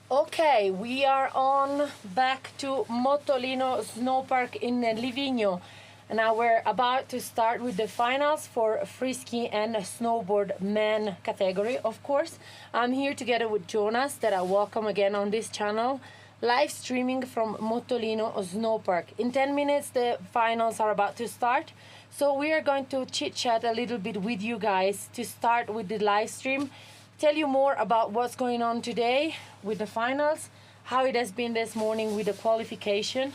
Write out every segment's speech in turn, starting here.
Okay, we are on back to Motolino Snowpark in Livigno. And now we're about to start with the finals for Frisky and Snowboard men category, of course. I'm here together with Jonas, that I welcome again on this channel, live streaming from Motolino Snowpark. In 10 minutes, the finals are about to start. So we are going to chit-chat a little bit with you guys to start with the live stream, tell you more about what's going on today with the finals, how it has been this morning with the qualification,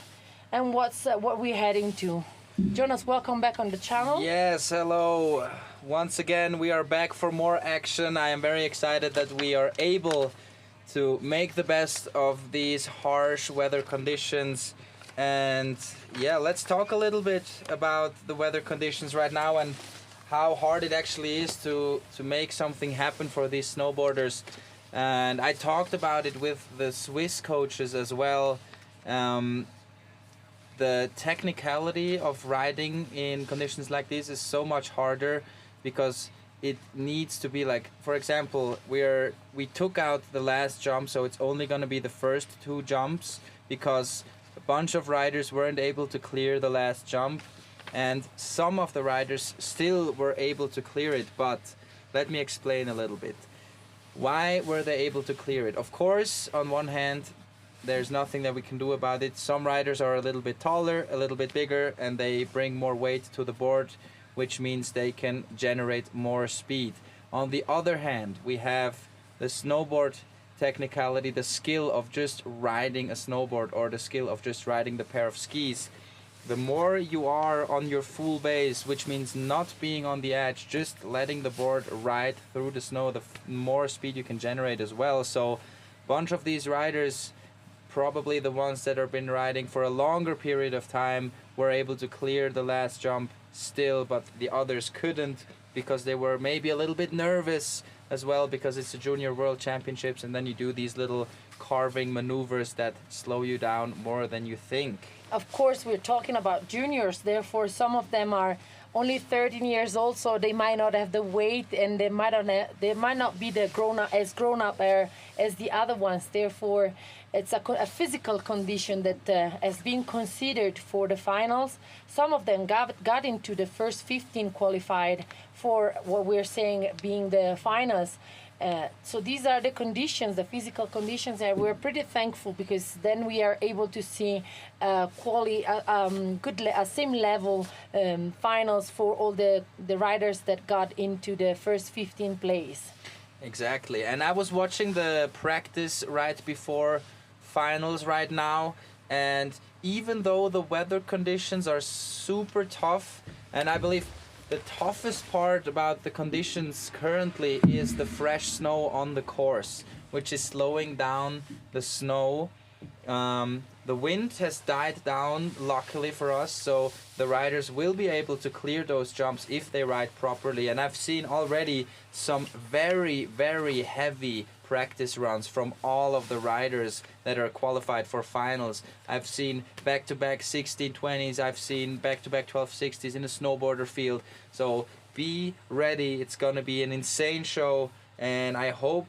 and what we're heading to. Jonas, welcome back on the channel. Yes, hello. Once again, we are back for more action. I am very excited that we are able to make the best of these harsh weather conditions. And yeah, let's talk a little bit about the weather conditions right now and how hard it actually is to make something happen for these snowboarders. And I talked about it with the Swiss coaches as well. The technicality of riding in conditions like this is so much harder because it needs to be like, for example, we took out the last jump, so it's only going to be the first two jumps because a bunch of riders weren't able to clear the last jump, and some of the riders still were able to clear it. But let me explain a little bit. Why were they able to clear it? Of course, on one hand, there's nothing that we can do about it. Some riders are a little bit taller, a little bit bigger, and they bring more weight to the board, which means they can generate more speed. On the other hand, we have the snowboard technicality, the skill of just riding a snowboard or the skill of just riding the pair of skis. The more you are on your full base, which means not being on the edge, just letting the board ride through the snow, the more speed you can generate as well. So a bunch of these riders, probably the ones that have been riding for a longer period of time, were able to clear the last jump still, but the others couldn't because they were maybe a little bit nervous as well, because it's the Junior World Championships, and then you do these little carving maneuvers that slow you down more than you think. Of course, we're talking about juniors, therefore some of them are only 13 years old, so they might not have the weight, and they might not be the grown up as the other ones. Therefore, it's a physical condition that has been considered for the finals. Some of them got into the first 15 qualified for what we're saying being the finals. So these are the conditions, the physical conditions, and we're pretty thankful because then we are able to see same level finals for all the riders that got into the first 15 place. Exactly, and I was watching the practice right before finals right now, and even though the weather conditions are super tough, and I believe the toughest part about the conditions currently is the fresh snow on the course, which is slowing down the snow. The wind has died down, luckily for us, so the riders will be able to clear those jumps if they ride properly. And I've seen already some very, very heavy practice runs from all of the riders that are qualified for finals. I've seen back-to-back 1620s, I've seen back-to-back 1260s in the snowboarder field. So be ready, it's gonna be an insane show, and I hope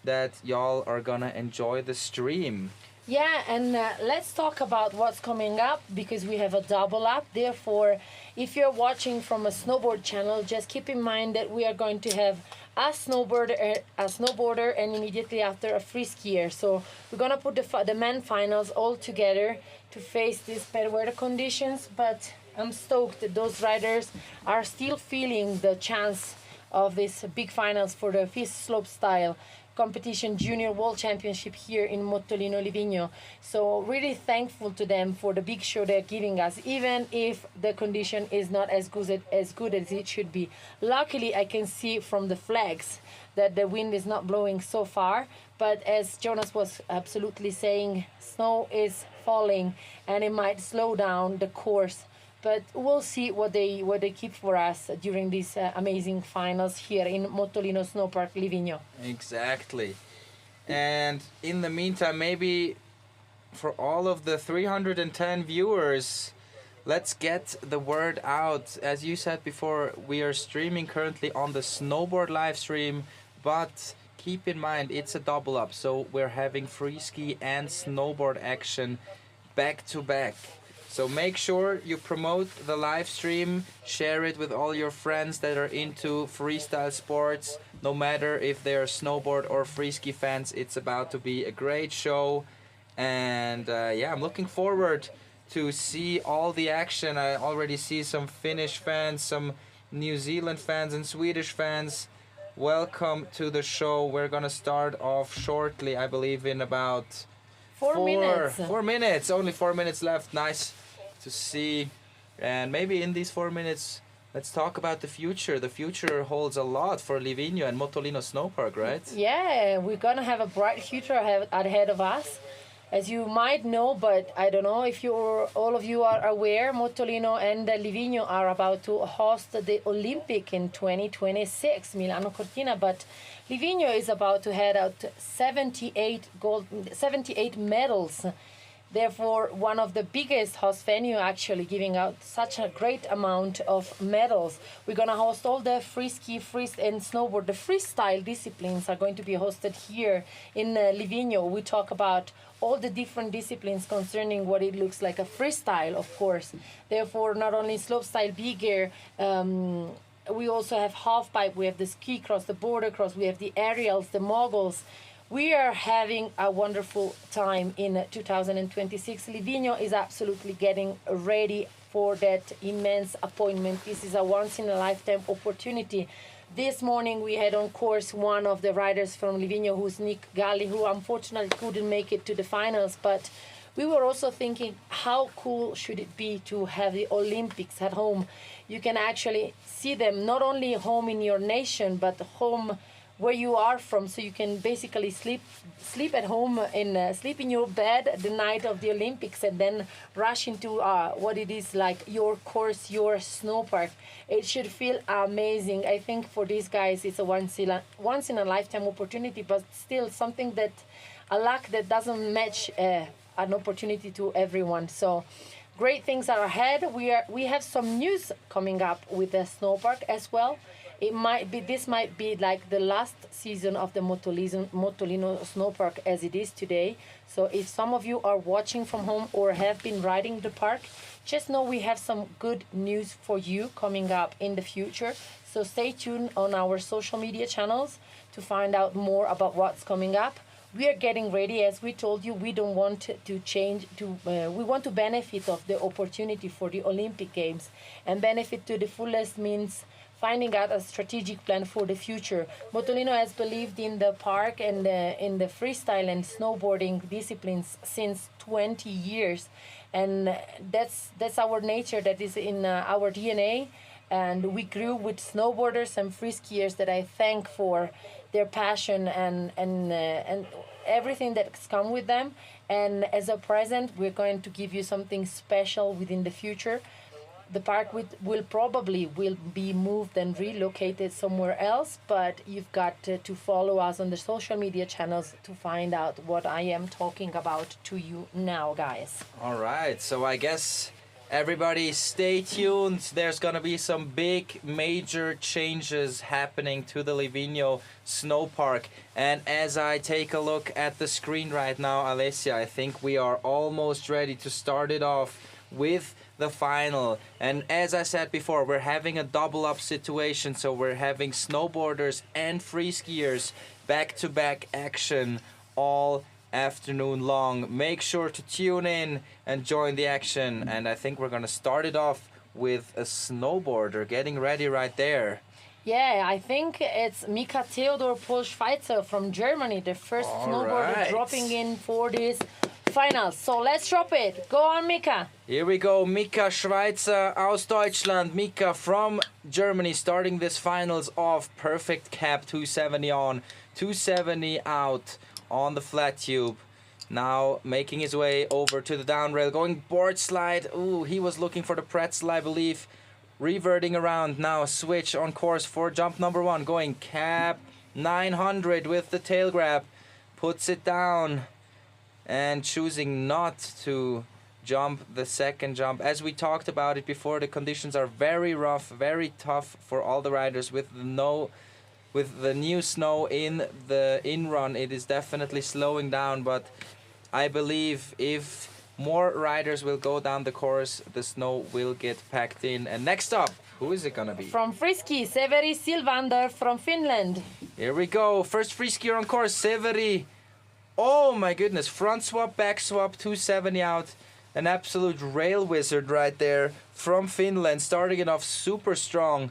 that y'all are gonna enjoy the stream. Yeah, and let's talk about what's coming up, because we have a double up. Therefore, if you're watching from a snowboard channel, just keep in mind that we are going to have a snowboarder, and immediately after a free skier. So we're gonna put the men finals all together to face these bad weather conditions. But I'm stoked that those riders are still feeling the chance of this big finals for the FIS Slopestyle competition Junior World Championship here in Motolino, Livigno. So really thankful to them for the big show they're giving us, even if the condition is not as good as it should be. Luckily, I can see from the flags that the wind is not blowing so far, but as Jonas was absolutely saying, snow is falling and it might slow down the course. But we'll see what they keep for us during these amazing finals here in Motolino Snowpark, Livigno. Exactly. And in the meantime, maybe for all of the 310 viewers, let's get the word out. As you said before, we are streaming currently on the Snowboard live stream, but keep in mind it's a double up, so we're having Freeski and snowboard action back to back. So make sure you promote the live stream, share it with all your friends that are into freestyle sports, no matter if they're snowboard or freeski fans. It's about to be a great show, and yeah, I'm looking forward to see all the action. I already see some Finnish fans, some New Zealand fans and Swedish fans. Welcome to the show. We're gonna start off shortly, I believe in about 4 minutes. 4 minutes. Only 4 minutes left. Nice to see. And maybe in these 4 minutes, let's talk about the future. The future holds a lot for Livigno and Motolino Snowpark, right? Yeah, we're gonna have a bright future ahead of us. As you might know, but I don't know if all of you are aware, Motolino and Livigno are about to host the Olympic in 2026, Milano Cortina, but Livigno is about to head out 78 medals. Therefore, one of the biggest host venue actually giving out such a great amount of medals. We're going to host all the Frisky, and Snowboard. The freestyle disciplines are going to be hosted here in Livigno. We talk about all the different disciplines concerning what it looks like a freestyle, of course. Therefore, not only slopestyle, big air, we also have half pipe, we have the ski cross, the border cross, we have the aerials, the moguls. We are having a wonderful time in 2026. Livigno is absolutely getting ready for that immense appointment. This is a once-in-a-lifetime opportunity. This morning we had on course one of the riders from Livigno, who's Nick Galli, who unfortunately couldn't make it to the finals. But we were also thinking, how cool should it be to have the Olympics at home? You can actually see them not only home in your nation, but home where you are from, so you can basically sleep at home and sleep in your bed the night of the Olympics and then rush into what it is like your course, your snow park. It should feel amazing. I think for these guys it's a once in a lifetime opportunity, but still something that a luck that doesn't match an opportunity to everyone. So great things are ahead. We have some news coming up with the snow park as well. This might be like the last season of the Motolino Snowpark as it is today. So if some of you are watching from home or have been riding the park, just know we have some good news for you coming up in the future. So stay tuned on our social media channels to find out more about what's coming up. We are getting ready, as we told you. We don't want to change. We want to benefit of the opportunity for the Olympic Games, and benefit to the fullest means finding out a strategic plan for the future. Motolino has believed in the park and in the freestyle and snowboarding disciplines since 20 years. And that's our nature, that is in our DNA. And we grew with snowboarders and free skiers that I thank for their passion and everything that's come with them. And as a present, we're going to give you something special within the future. The park will probably be moved and relocated somewhere else, but you've got to follow us on the social media channels to find out what I am talking about to you now, guys. All right, so I guess everybody stay tuned. There's gonna be some big major changes happening to the Livigno Snow Park. And as I take a look at the screen right now, Alessia, I think we are almost ready to start it off with the final. And as I said before, we're having a double up situation, so we're having snowboarders and free skiers back-to-back action all afternoon long. Make sure to tune in and join the action. And I think we're gonna start it off with a snowboarder getting ready right there. Yeah, I think it's Mika Theodor Schweitzer from Germany, the first snowboarder dropping in for this final. So let's drop it. Go on, Mika. Here we go. Mika Schweitzer aus Deutschland. Mika from Germany starting this finals off. Perfect cap, 270 on, 270 out on the flat tube. Now making his way over to the down rail. Going board slide. Ooh, he was looking for the pretzel, I believe. Reverting around now. Switch on course for jump number one. Going cap 900 with the tail grab. Puts it down. And choosing not to jump the second jump. As we talked about it before, the conditions are very rough, very tough for all the riders with no with the new snow in the in-run, it is definitely slowing down, but I believe if more riders will go down the course, the snow will get packed in. And next up, who is it gonna be? From Frisky, Severi Silvander from Finland. Here we go. First free skier on course, Severi. Oh my goodness, front swap, back swap, 270 out. An absolute rail wizard right there from Finland, starting it off super strong.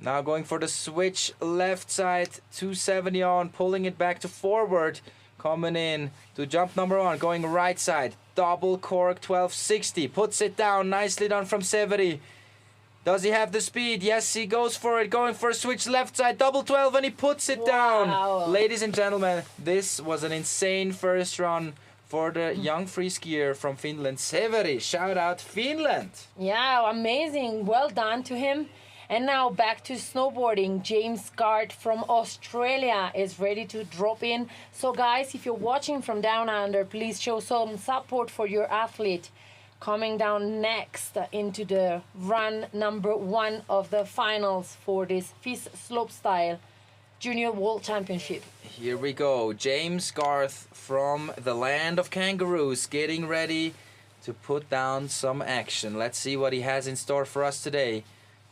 Now going for the switch, left side, 270 on, pulling it back to forward. Coming in to jump number 1, going right side, double cork, 1260, puts it down, nicely done from Severi. Does he have the speed? Yes, he goes for it, going for a switch left side, double 12, and he puts it down. Ladies and gentlemen, this was an insane first run for the young free skier from Finland, Severi. Shout out Finland. Yeah, amazing. Well done to him. And now back to snowboarding. James Gart from Australia is ready to drop in. So guys, if you're watching from down under, please show some support for your athlete. Coming down next into the run number 1 of the finals for this FIS Slopestyle Junior World Championship. Here we go. James Garth from the land of kangaroos getting ready to put down some action. Let's see what he has in store for us today.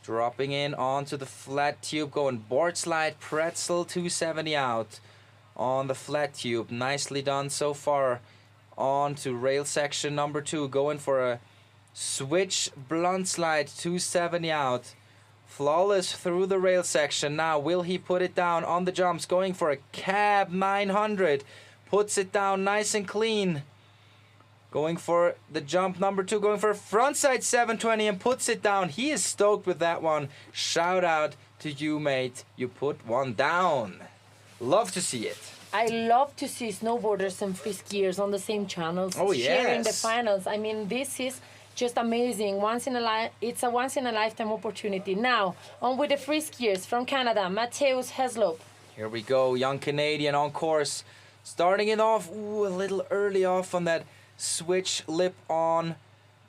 Dropping in onto the flat tube, going board slide, pretzel, 270 out on the flat tube. Nicely done so far. On to rail section number 2, going for a switch blunt slide, 270 out. Flawless through the rail section. Now will he put it down on the jumps, going for a cab 900. Puts it down nice and clean. Going for the jump number 2, going for a frontside 720 and puts it down. He is stoked with that one. Shout out to you, mate. You put one down. Love to see it. I love to see snowboarders and free skiers on the same channels, sharing the finals. I mean, this is just amazing. It's a once in a lifetime opportunity. Now, on with the free skiers from Canada, Mateusz Heslop. Here we go, young Canadian on course. Starting it off, a little early off on that switch lip on.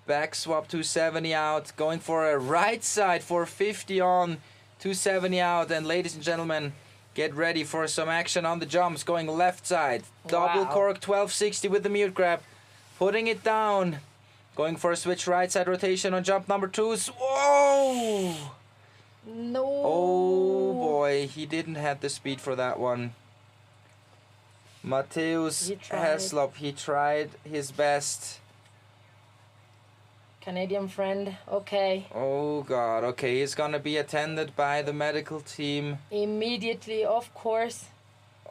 Back swap 270 out. Going for a right side 450 on, 270 out. And ladies and gentlemen, get ready for some action on the jumps. Going left side, double cork 1260 with the mute grab. Putting it down. Going for a switch right side rotation on jump number 2. Whoa! No. Oh boy, he didn't have the speed for that one. Mateusz Heslop, he tried his best. Canadian friend, okay. Oh God, okay, he's gonna be attended by the medical team. Immediately, of course.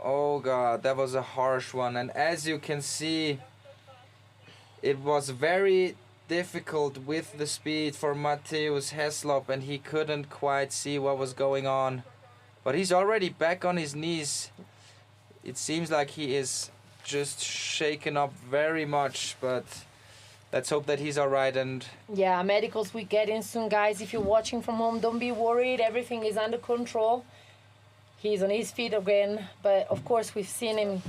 Oh God, that was a harsh one. And as you can see, it was very difficult with the speed for Mateusz Heslop, and he couldn't quite see what was going on. But he's already back on his knees. It seems like he is just shaken up very much, but let's hope that he's all right. And yeah, medicals we get in soon, guys. If you're watching from home, don't be worried. Everything is under control. He's on his feet again, but of course we've seen him.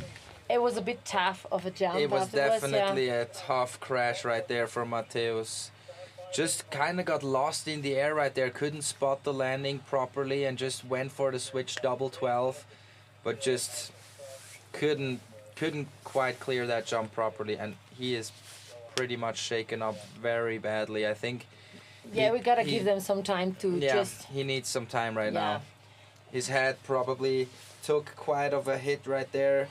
It was a bit tough of a jump. It was definitely a tough crash right there for Mateusz. Just kind of got lost in the air right there. Couldn't spot the landing properly and just went for the switch double 12, but just couldn't quite clear that jump properly, and he is pretty much shaken up very badly. I think. Yeah, we gotta give them some time to just. He needs some time right now. His head probably took quite of a hit right there.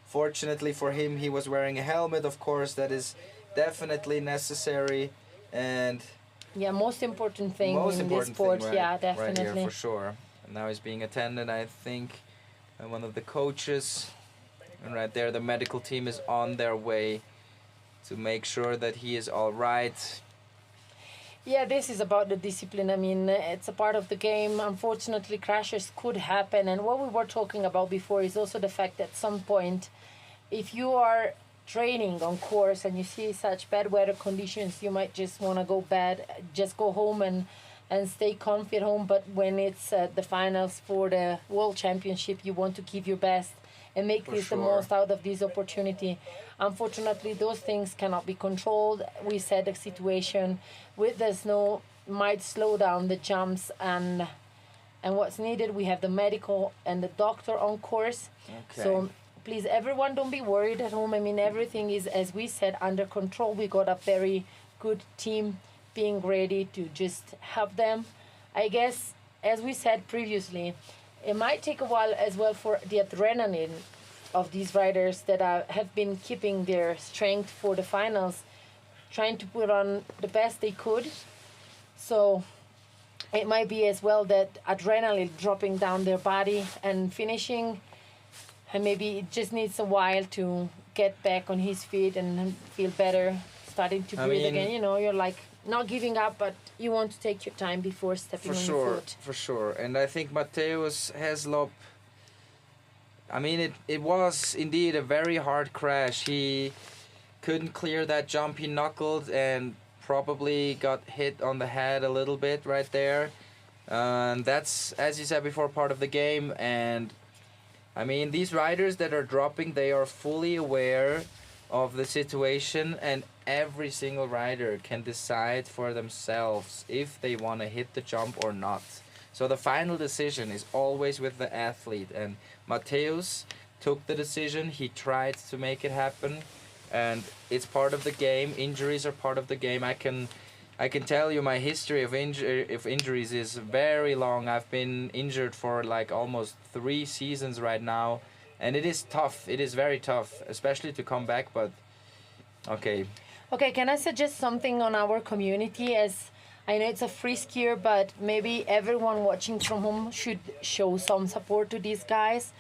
Fortunately for him, he was wearing a helmet. Of course, that is definitely necessary, and. Yeah, most important thing in this sport. Thing, right, yeah, definitely. Right here for sure. And now he's being attended, I think, by one of the coaches. And right there, the medical team is on their way to make sure that he is all right. Yeah, this is about the discipline. I mean, it's a part of the game. Unfortunately, crashes could happen. And what we were talking about before is also the fact that at some point, if you are training on course and you see such bad weather conditions, you might just want to just go home and stay comfy at home. But when it's the finals for the World Championship, you want to give your best and make the most out of this opportunity. Unfortunately, those things cannot be controlled. We said the situation with the snow might slow down the jumps, and and what's needed. We have the medical and the doctor on course. Okay. So please, everyone, don't be worried at home. I mean, everything is, as we said, under control. We got a very good team being ready to just help them. I guess, as we said previously, it might take a while as well for the adrenaline of these riders that have been keeping their strength for the finals, trying to put on the best they could. So it might be as well that adrenaline dropping down their body and finishing, and maybe it just needs a while to get back on his feet and feel better, starting to breathe again. You know, you're like not giving up, but you want to take your time before stepping on your foot. For sure. And I think Mateusz Heslop, I mean, it was indeed a very hard crash. He couldn't clear that jump. He knuckled and probably got hit on the head a little bit right there. And that's, as you said before, part of the game. And I mean, these riders that are dropping, they are fully aware of the situation, and every single rider can decide for themselves if they want to hit the jump or not. So the final decision is always with the athlete, and Mateusz took the decision. He tried to make it happen, and it's part of the game. Injuries are part of the game. I can tell you my history of injuries is very long. I've been injured for like almost 3 seasons right now, and it is tough. It is very tough, especially to come back, but okay. Okay, can I suggest something on our community? As I know it's a free skier, but maybe everyone watching from home should show some support to these guys.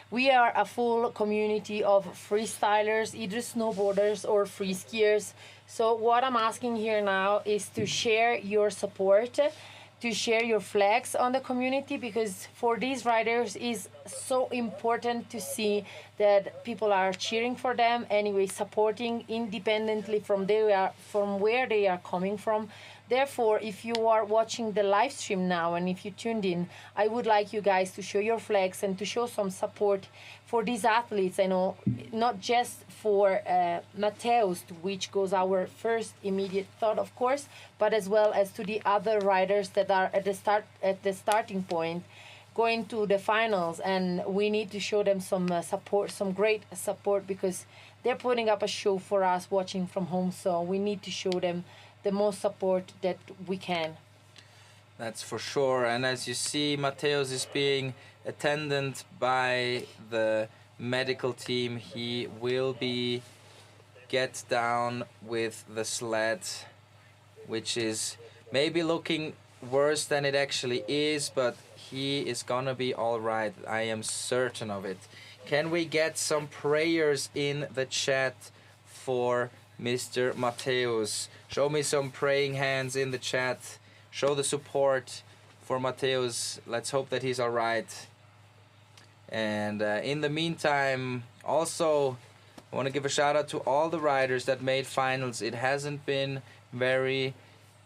We are a full community of freestylers, either snowboarders or free skiers. So what I'm asking here now is to share your support, to share your flags on the community, because for these riders is so important to see that people are cheering for them, anyway, supporting independently from where they are coming from. Therefore, if you are watching the live stream now and if you tuned in, I would like you guys to show your flags and to show some support for these athletes. I know not just for Mateusz, to which goes our first immediate thought, of course, but as well as to the other riders that are at the starting point, going to the finals, and we need to show them some support, some great support, because they're putting up a show for us watching from home. So we need to show them the most support that we can. That's for sure. And as you see, Mateusz is being attended by the medical team. He will be get down with the sled, which is maybe looking worse than it actually is, but he is gonna be all right. I am certain of it. Can we get some prayers in the chat for Mr. Mateusz? Show me some praying hands in the chat. Show the support for Mateusz. Let's hope that he's all right. And in the meantime, also, I want to give a shout out to all the riders that made finals. It hasn't been very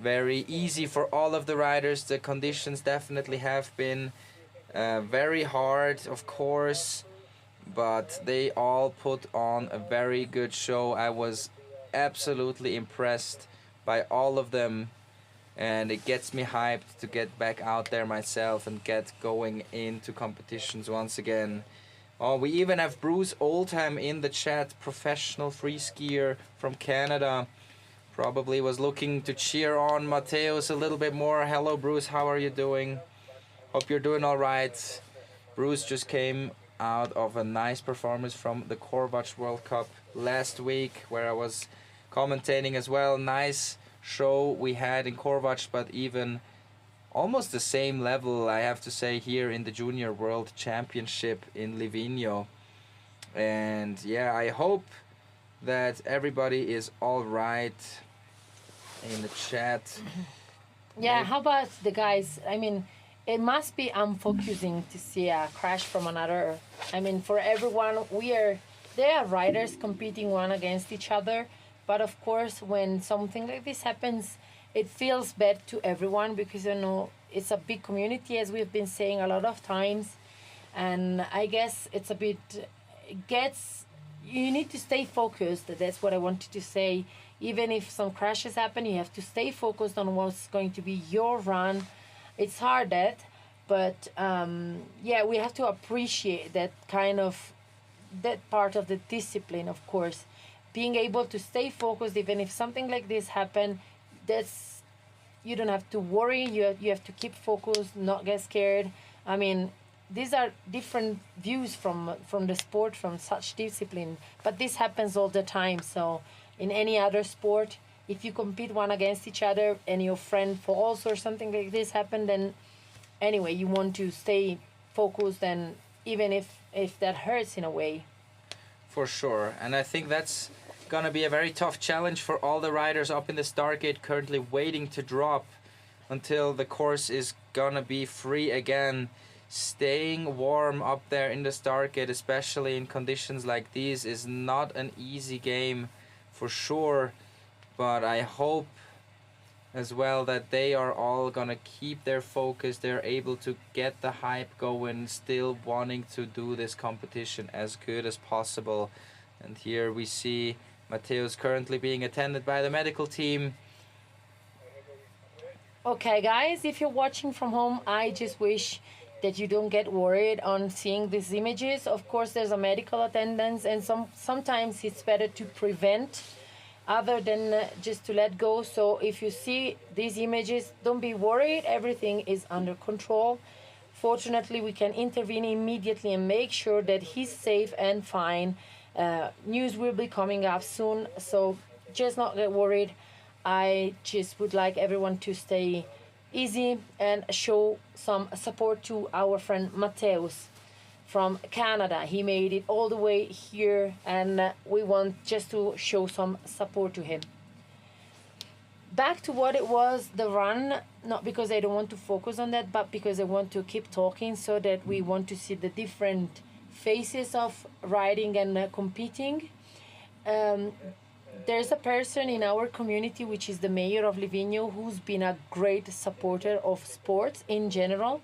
easy for all of the riders. The conditions definitely have been very hard, of course, but they all put on a very good show. I was absolutely impressed by all of them, and it gets me hyped to get back out there myself and get going into competitions once again. Oh, we even have Bruce Oldham in the chat, professional free skier from Canada. Probably was looking to cheer on Mateusz a little bit more. Hello Bruce, how are you doing? Hope you're doing all right. Bruce just came out of a nice performance from the Korvac World Cup last week, where I was commentating as well. Nice show we had in Korvac, but even almost the same level, I have to say, here in the Junior World Championship in Livigno. And yeah, I hope that everybody is all right in the chat. Yeah, how about the guys? I mean, it must be unfocusing to see a crash from another. I mean, for everyone, there are riders competing one against each other. But of course, when something like this happens, it feels bad to everyone, because, you know, it's a big community, as we've been saying a lot of times. And I guess it's a bit, you need to stay focused. That's what I wanted to say. Even if some crashes happen, you have to stay focused on what's going to be your run. It's hard, but But yeah, we have to appreciate that kind of that part of the discipline, of course, being able to stay focused even if something like this happen. That's you don't have to worry. You have to keep focused, not get scared. I mean, these are different views from the sport, from such discipline, but this happens all the time. So in any other sport, if you compete one against each other and your friend falls or something like this happen, then anyway you want to stay focused, and even if that hurts in a way. For sure, and I think that's gonna be a very tough challenge for all the riders up in the Stargate currently waiting to drop until the course is gonna be free again. Staying warm up there in the Stargate, especially in conditions like these, is not an easy game for sure, but I hope as well that they are all gonna keep their focus. They're able to get the hype going, still wanting to do this competition as good as possible. And here we see Matteo's currently being attended by the medical team. Okay, guys, if you're watching from home, I just wish that you don't get worried on seeing these images. Of course, there's a medical attendance, and sometimes it's better to prevent other than just to let go. So if you see these images, don't be worried. Everything is under control. Fortunately, we can intervene immediately and make sure that he's safe and fine. News will be coming up soon, so just not get worried. I just would like everyone to stay easy and show some support to our friend Mateus from Canada. He made it all the way here, and we want just to show some support to him. Back to what it was, the run, not because I don't want to focus on that, but because I want to keep talking so that we want to see the different phases of riding and competing. There's a person in our community, which is the mayor of Livigno, who's been a great supporter of sports in general.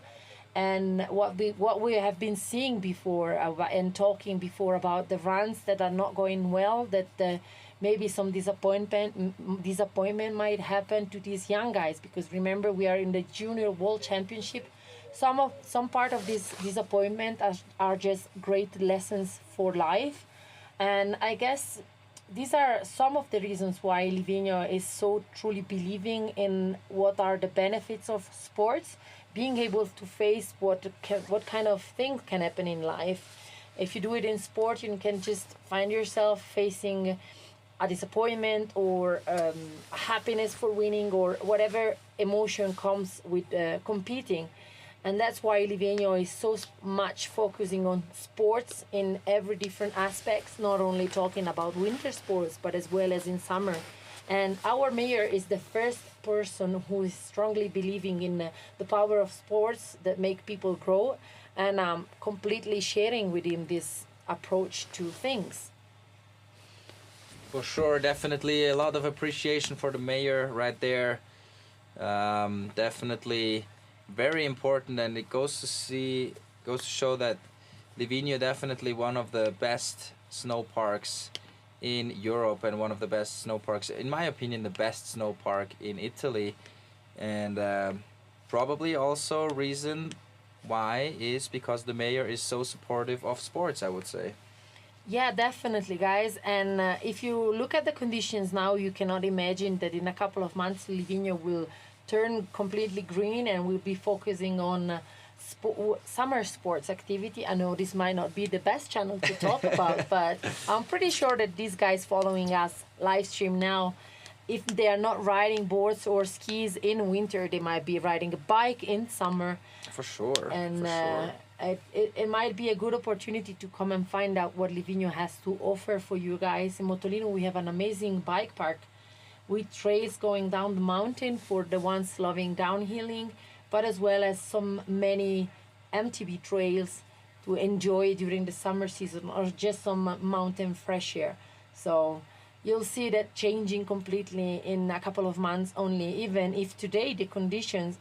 And what we have been seeing before and talking before about the runs that are not going well, that maybe some disappointment might happen to these young guys, because remember, we are in the Junior World Championship. Some part of this disappointment are just great lessons for life, and I guess these are some of the reasons why Livigno is so truly believing in what are the benefits of sports, being able to face what kind of things can happen in life. If you do it in sport, you can just find yourself facing a disappointment or happiness for winning or whatever emotion comes with competing. And that's why Livigno is so much focusing on sports in every different aspects, not only talking about winter sports, but as well as in summer. And our mayor is the first person who is strongly believing in the power of sports that make people grow, and I'm completely sharing with him this approach to things. For sure, definitely a lot of appreciation for the mayor right there. Definitely very important, and it goes to show that Livigno definitely one of the best snow parks in Europe, and one of the best snow parks, in my opinion, the best snow park in Italy. And probably also reason why is because the mayor is so supportive of sports, I would say. Yeah, definitely, guys. And if you look at the conditions now, you cannot imagine that in a couple of months Livigno will turn completely green and we'll be focusing on summer sports activity. I know this might not be the best channel to talk about, but I'm pretty sure that these guys following us live stream now, if they are not riding boards or skis in winter, they might be riding a bike in summer. For sure. And for sure. It might be a good opportunity to come and find out what Livigno has to offer for you guys. In Motolino, we have an amazing bike park with trails going down the mountain for the ones loving downhilling, but as well as many MTB trails to enjoy during the summer season, or just some mountain fresh air. So you'll see that changing completely in a couple of months only, even if today the conditions,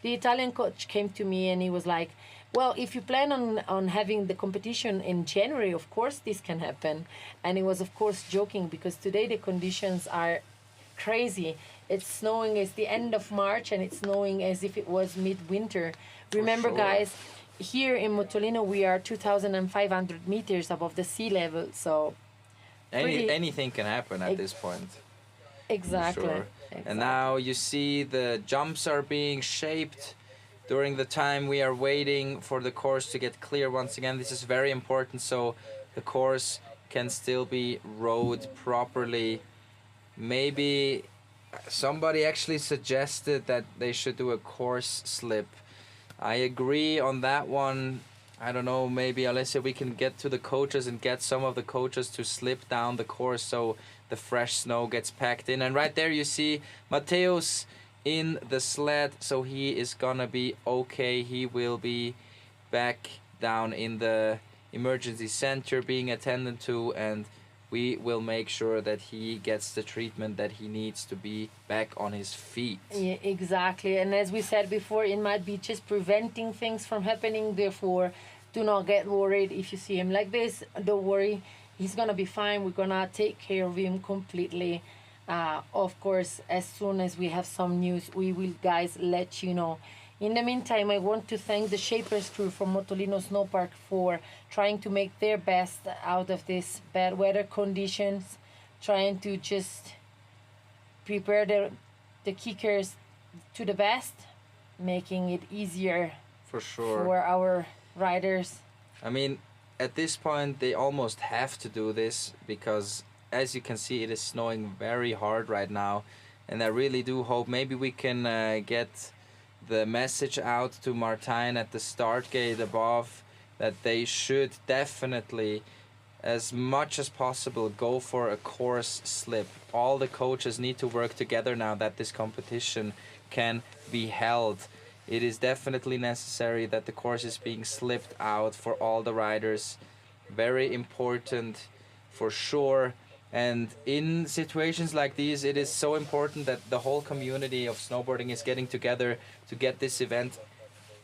the Italian coach came to me and he was like, well, if you plan on having the competition in January, of course this can happen. And he was of course joking, because today the conditions are crazy. it's snowing. It's the end of March and it's snowing as if it was midwinter. Remember, sure. guys, here in Motolino we are 2,500 meters above the sea level, so Anything can happen at this point. exactly. Sure. And now you see the jumps are being shaped during the time we are waiting for the course to get clear once again. This is very important so the course can still be rode properly. Maybe somebody actually suggested that they should do a course slip. I agree on that one. I don't know, maybe Alessia, we can get to the coaches and get some of the coaches to slip down the course so the fresh snow gets packed in. And right there you see Mateus in the sled, so he is gonna be okay. He will be back down in the emergency center being attended to, and we will make sure that he gets the treatment that he needs to be back on his feet. Yeah, exactly. And as we said before, it might be just preventing things from happening. Therefore, do not get worried. If you see him like this, don't worry. He's going to be fine. We're going to take care of him completely. Of course, as soon as we have some news, we will, guys, let you know. In the meantime, I want to thank the Shapers crew from Motolino Snow Park for trying to make their best out of this bad weather conditions, trying to just prepare the kickers to the best, making it easier For sure. for our riders. I mean, at this point, they almost have to do this because, as you can see, it is snowing very hard right now. And I really do hope maybe we can get the message out to Martijn at the start gate above that they should definitely, as much as possible, go for a course slip. All the coaches need to work together now that this competition can be held. It is definitely necessary that the course is being slipped out for all the riders. Very important for sure. And in situations like these, it is so important that the whole community of snowboarding is getting together to get this event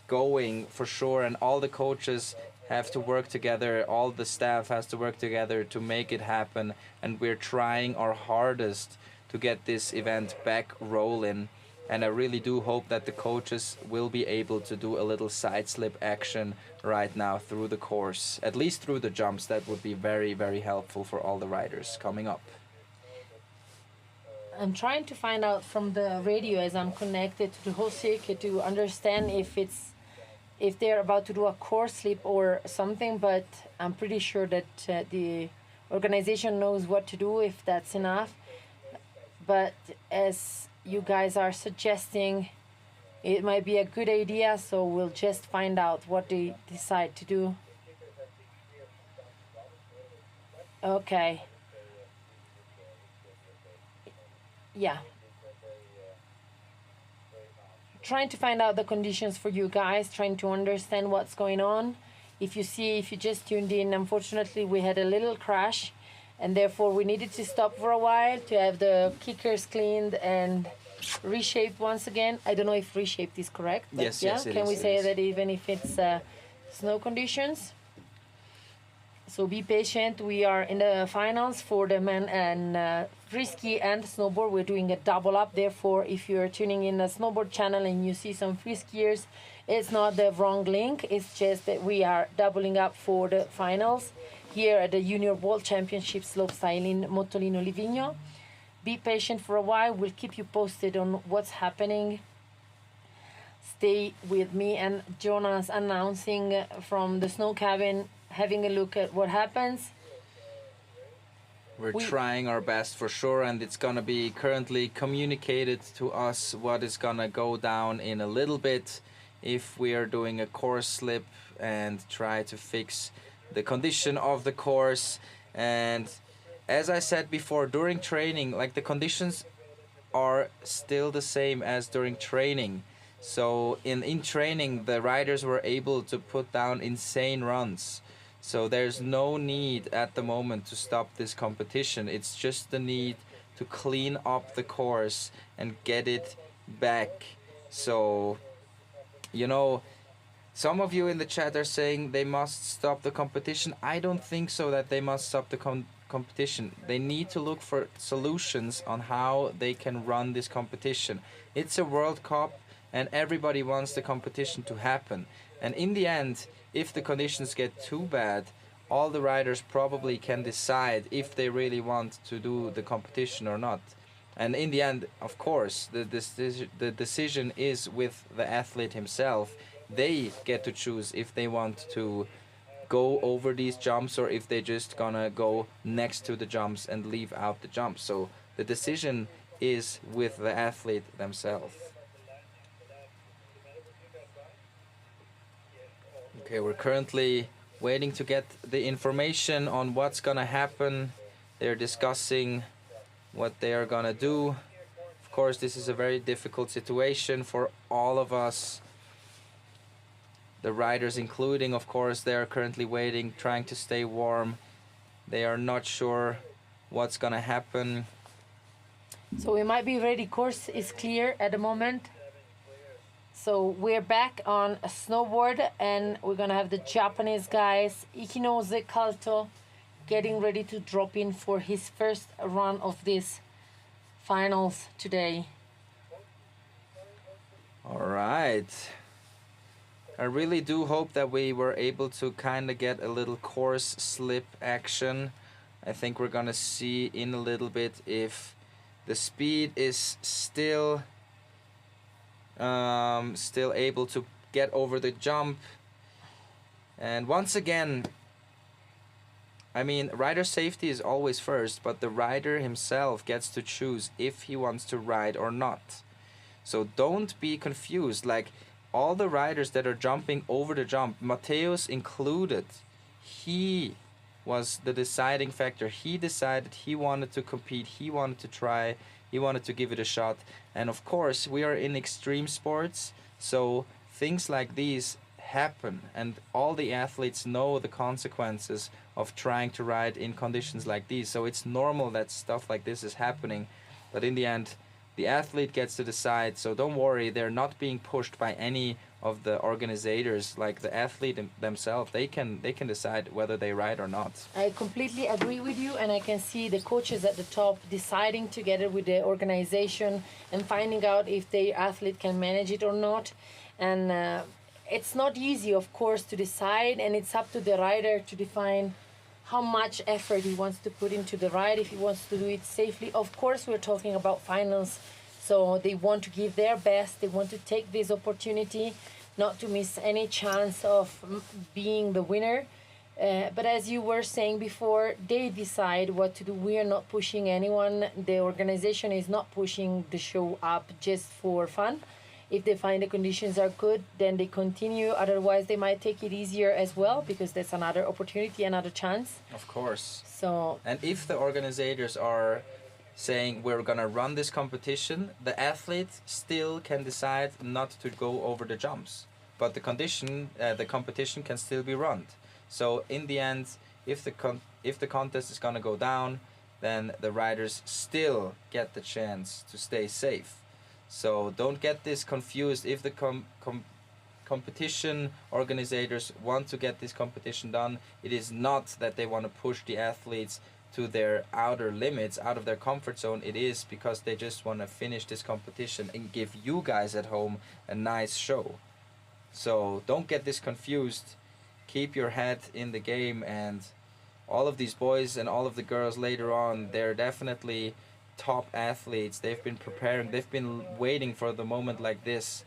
going for sure. And all the coaches have to work together, all the staff has to work together to make it happen. And we're trying our hardest to get this event back rolling. And I really do hope that the coaches will be able to do a little side slip action right now through the course, at least through the jumps. That would be very, very helpful for all the riders coming up. I'm trying to find out from the radio as I'm connected to the whole circuit to understand if they're about to do a course slip or something, but I'm pretty sure that the organization knows what to do if that's enough. But as you guys are suggesting, it might be a good idea, so we'll just find out what they decide to do. Okay. Yeah. Trying to find out the conditions for you guys, trying to understand what's going on. If you just tuned in, unfortunately we had a little crash, and therefore we needed to stop for a while to have the kickers cleaned and reshaped once again. I don't know if reshaped is correct, but Yes, yeah, yes, it can is, we it say is. that even if it's snow conditions? So be patient. We are in the finals for the men and Frisky and Snowboard. We're doing a double up. Therefore, if you're tuning in the Snowboard channel and you see some Friskiers, it's not the wrong link. It's just that we are doubling up for the finals here at the Junior World Championship Slopestyle in Motolino, Livigno. Be patient for a while. We'll keep you posted on what's happening. Stay with me and Jonas announcing from the snow cabin, having a look at what happens. We're trying our best for sure, and it's gonna be currently communicated to us what is gonna go down in a little bit if we are doing a course slip and try to fix the condition of the course. And as I said before, during training, like, the conditions are still the same as during training. So in training, the riders were able to put down insane runs. So there's no need at the moment to stop this competition. It's just the need to clean up the course and get it back. So, you know, some of you in the chat are saying they must stop the competition. I don't think so that they must stop the competition. They need to look for solutions on how they can run this competition. It's a World Cup, and everybody wants the competition to happen. And in the end, if the conditions get too bad, all the riders probably can decide if they really want to do the competition or not. And in the end, of course, the decision is with the athlete himself. They get to choose if they want to go over these jumps or if they're just gonna go next to the jumps and leave out the jumps. So the decision is with the athlete themselves. Okay, we're currently waiting to get the information on what's gonna happen. They're discussing what they are gonna do. Of course, this is a very difficult situation for all of us. The riders including, of course, they are currently waiting, trying to stay warm. They are not sure what's gonna happen. So we might be ready. Course is clear at the moment. So we're back on a snowboard, and we're gonna have the Japanese guys, Ikinose Kalto, getting ready to drop in for his first run of this finals today. All right. I really do hope that we were able to kind of get a little course slip action. I think we're gonna see in a little bit if the speed is still able to get over the jump. And once again, I mean, rider safety is always first, but the rider himself gets to choose if he wants to ride or not. So don't be confused. Like, all the riders that are jumping over the jump, Mateusz included, he was the deciding factor. He decided he wanted to compete, he wanted to try, he wanted to give it a shot. And of course, we are in extreme sports, so things like these happen, and all the athletes know the consequences of trying to ride in conditions like these. So it's normal that stuff like this is happening, but in the end, the athlete gets to decide. So don't worry, they're not being pushed by any of the organizers. Like the athlete themselves, they can decide whether they ride or not. I completely agree with you, and I can see the coaches at the top deciding together with the organization and finding out if the athlete can manage it or not. And it's not easy, of course, to decide, and it's up to the rider to define how much effort he wants to put into the ride, if he wants to do it safely. Of course, we're talking about finals, so they want to give their best. They want to take this opportunity, not to miss any chance of being the winner. But as you were saying before, they decide what to do. We are not pushing anyone. The organization is not pushing the show up just for fun. If they find the conditions are good, then they continue. Otherwise, they might take it easier as well, because that's another opportunity, another chance. Of course. So. And if the organizers are saying we're gonna run this competition, the athlete still can decide not to go over the jumps, but the competition can still be run. So in the end, if the contest is gonna go down, then the riders still get the chance to stay safe. So don't get this confused. If the competition organizers want to get this competition done, it is not that they want to push the athletes to their outer limits, out of their comfort zone. It is because they just want to finish this competition and give you guys at home a nice show. So don't get this confused. Keep your head in the game, and all of these boys and all of the girls later on, they're definitely top athletes. They've been preparing, they've been waiting for the moment like this.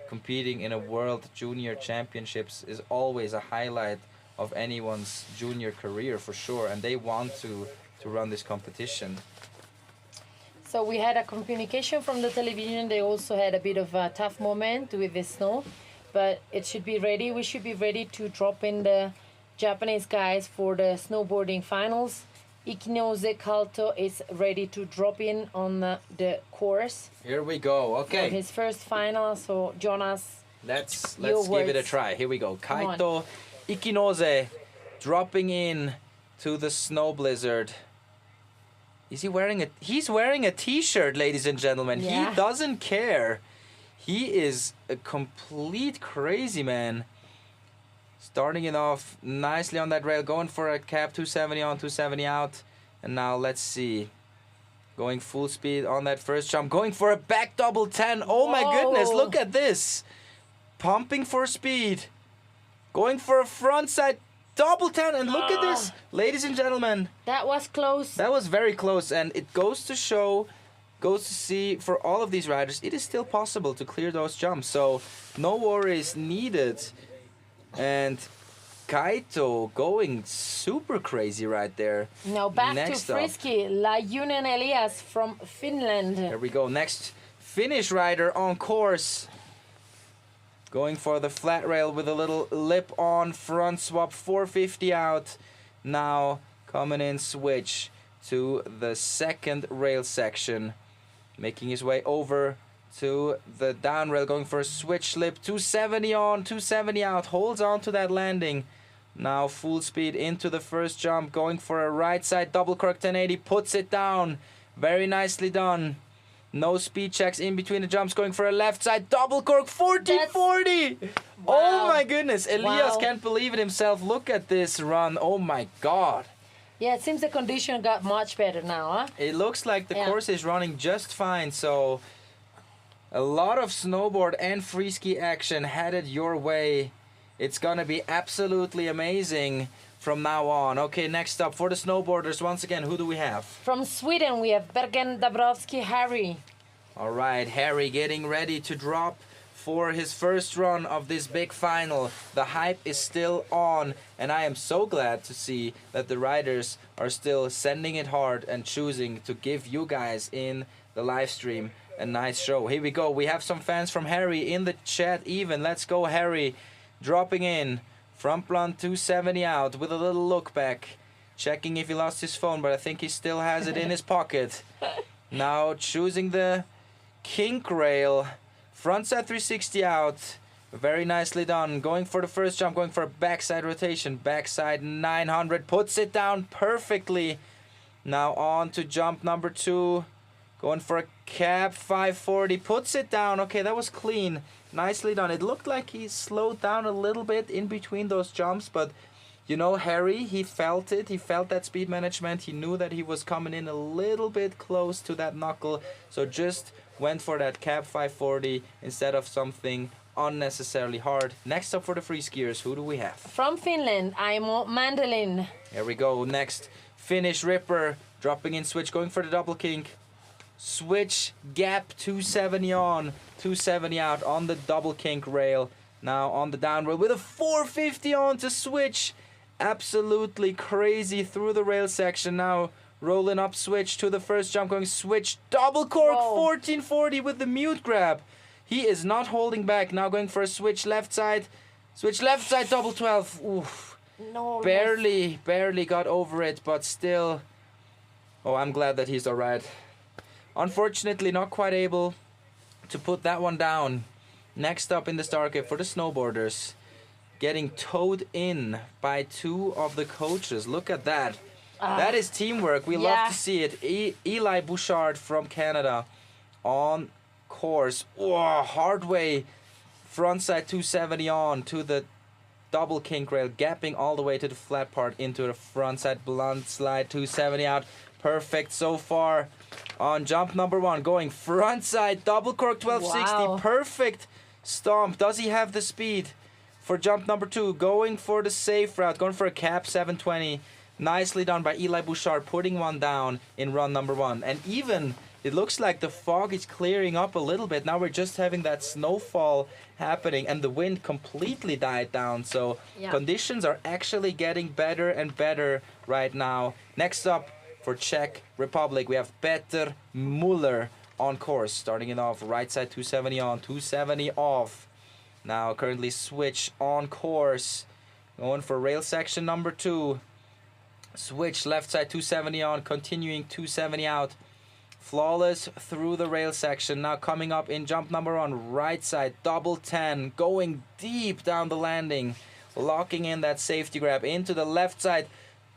Competing in a world junior championships is always a highlight of anyone's junior career, for sure, and they want to run this competition. So we had a communication from the television. They also had a bit of a tough moment with the snow, but it should be ready. We should be ready to drop in the Japanese guys for the snowboarding finals. Ikinose Kalto is ready to drop in on the course. Here we go. Okay. For his first final. So Jonas, let's give it a try. Here we go. Kaito Ikinose dropping in to the snow blizzard. Is he wearing he's wearing a t-shirt, ladies and gentlemen. Yeah. He doesn't care. He is a complete crazy man. Starting it off nicely on that rail, going for a cap, 270 on, 270 out. And now let's see. Going full speed on that first jump. Going for a back double 10. Oh my goodness, look at this. Pumping for speed. Going for a frontside double 10. And look at this, ladies and gentlemen. That was close. That was very close. And it goes to show, goes to see for all of these riders, it is still possible to clear those jumps. So no worries needed. And Kaito going super crazy right there. Now back Next to Frisky, Lajunen Elias from Finland. There we go. Next Finnish rider on course. Going for the flat rail with a little lip on front swap, 450 out. Now coming in switch to the second rail section. Making his way over to the down rail, going for a switch slip, 270 on, 270 out, holds on to that landing. Now full speed into the first jump, going for a right side double cork 1080, puts it down. Very nicely done. No speed checks in between the jumps, going for a left side double cork 1440. Wow. Oh my goodness, Elias Wow. can't believe it himself. Look at this run. Oh my god. Yeah, it seems the condition got much better now, huh? It looks like the course is running just fine, so a lot of snowboard and freeski action headed your way. It's gonna be absolutely amazing from now on. Okay, next up for the snowboarders, once again, who do we have? From Sweden, we have Bergen Dabrowski Harry. All right, Harry getting ready to drop for his first run of this big final. The hype is still on, and I am so glad to see that the riders are still sending it hard and choosing to give you guys in the live stream a nice show. Here we go. We have some fans from Harry in the chat even. Let's go, Harry. Dropping in. Front blunt 270 out with a little look back. Checking if he lost his phone, but I think he still has it in his pocket. Now choosing the kink rail. Frontside 360 out. Very nicely done. Going for the first jump, going for a backside rotation. Backside 900. Puts it down perfectly. Now on to jump number 2. Going for a cap 540. Puts it down. Okay, that was clean. Nicely done. It looked like he slowed down a little bit in between those jumps, but you know, Harry, he felt it. He felt that speed management. He knew that he was coming in a little bit close to that knuckle, so just went for that cap 540 instead of something unnecessarily hard. Next up for the free skiers, who do we have? From Finland, Aimo Mandelin. Here we go. Next, Finnish Ripper, dropping in switch, going for the double kink. Switch, gap 270 on, 270 out on the double kink rail. Now on the down rail with a 450 on to switch. Absolutely crazy through the rail section. Now rolling up switch to the first jump, going switch, double cork, 1440 with the mute grab. He is not holding back. Now going for a switch left side, double 12. Oof. No, Barely got over it, but still. Oh, I'm glad that he's alright. Unfortunately, not quite able to put that one down. Next up in the start gate for the snowboarders. Getting towed in by 2 of the coaches. Look at that. That is teamwork. We love to see it. Eli Bouchard from Canada on course. Oh, hard way. Frontside 270 on to the double kink rail. Gapping all the way to the flat part into the frontside blunt slide 270 out. Perfect so far. On jump number 1, going frontside double cork 1260. Wow. Perfect stomp. Does he have the speed for jump number 2? Going for the safe route, going for a cap 720. Nicely done by Eli Bouchard, putting one down in run number 1. And even it looks like the fog is clearing up a little bit. Now we're just having that snowfall happening, and the wind completely died down. So conditions are actually getting better and better right now. Next up, for Czech Republic, we have Petr Muller on course, starting it off right side 270 on, 270 off. Now currently switch on course, going for rail section number 2. Switch left side 270 on, continuing 270 out. Flawless through the rail section. Now coming up in jump number 1, right side double 10, going deep down the landing, locking in that safety grab into the left side.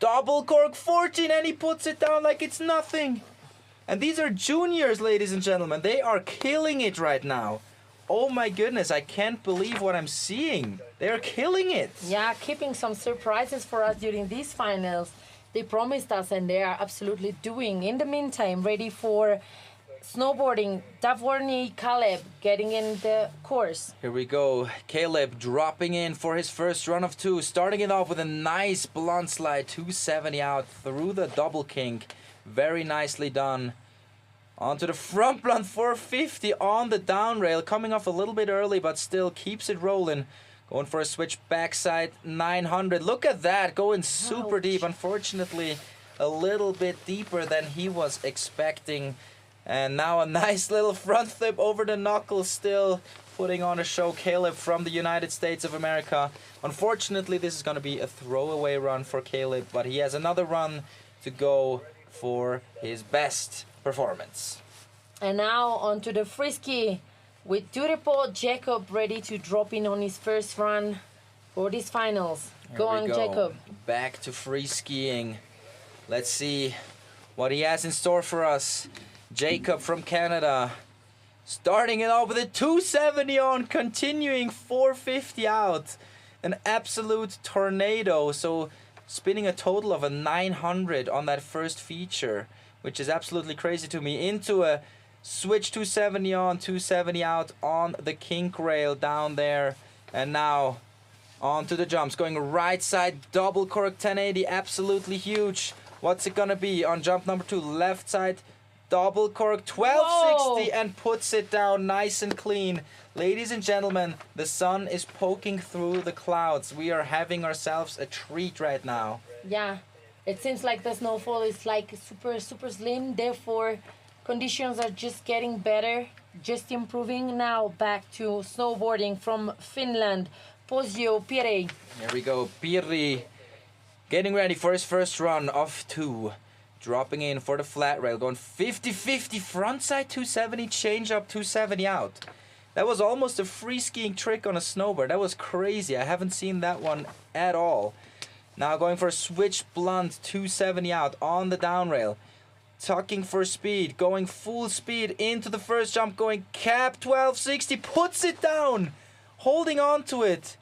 Double cork 14, and he puts it down like it's nothing. And these are juniors, ladies and gentlemen. They are killing it right now. Oh my goodness, I can't believe what I'm seeing. They are killing it. Yeah, keeping some surprises for us during these finals. they promised us, and they are absolutely doing. In the meantime, ready for snowboarding, Davorny Caleb getting in the course. Here we go. Caleb dropping in for his first run of 2, starting it off with a nice blunt slide, 270 out through the double kink. Very nicely done. Onto the front blunt 450 on the down rail, coming off a little bit early, but still keeps it rolling. Going for a switch backside 900. Look at that, going super deep. Unfortunately, a little bit deeper than he was expecting. And now a nice little front flip over the knuckles, still putting on a show. Caleb from the United States of America. Unfortunately, this is going to be a throwaway run for Caleb, but he has another run to go for his best performance. And now onto the Frisky with Durepo Jacob ready to drop in on his first run for these finals. Go on, Jacob. Back to free skiing. Let's see what he has in store for us. Jacob from Canada, starting it off with a 270 on, continuing 450 out. An absolute tornado. So spinning a total of a 900 on that first feature, which is absolutely crazy to me. Into a switch 270 on, 270 out on the kink rail down there. And now onto the jumps, going right side, double cork 1080, absolutely huge. What's it gonna be on jump number 2? Left side, double cork 1260. Whoa. And puts it down nice and clean. Ladies and gentlemen, the sun is poking through the clouds. We are having ourselves a treat right now. Yeah, it seems like the snowfall is like super slim, therefore conditions are just getting better, just improving. Now back to snowboarding from Finland, Posio Pirei. Here we go, Pirri getting ready for his first run of 2. Dropping in for the flat rail, going 50-50, front side 270, change up 270 out. That was almost a free skiing trick on a snowboard. That was crazy. I haven't seen that one at all. Now going for a switch blunt 270 out on the down rail. Tucking for speed, going full speed into the first jump, going cap 1260, puts it down, holding on to it.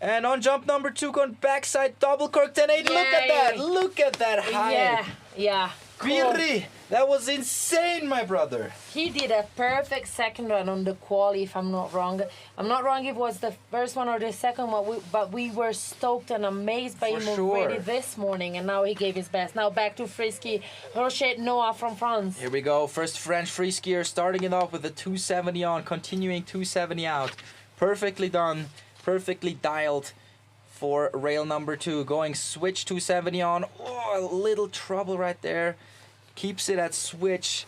And on jump number 2, going backside double cork 1080. Look at that! Look at that height! Yeah. Pirri, that was insane, my brother. He did a perfect second run on the quali, if I'm not wrong. I'm not wrong if it was the first one or the second one, but we were stoked and amazed by him already this morning, and now he gave his best. Now back to Frisky, Rochette Noah from France. Here we go, first French free skier, starting it off with a 270 on, continuing 270 out. Perfectly done, perfectly dialed for rail number 2, going switch 270 on. Oh, a little trouble right there. Keeps it at switch.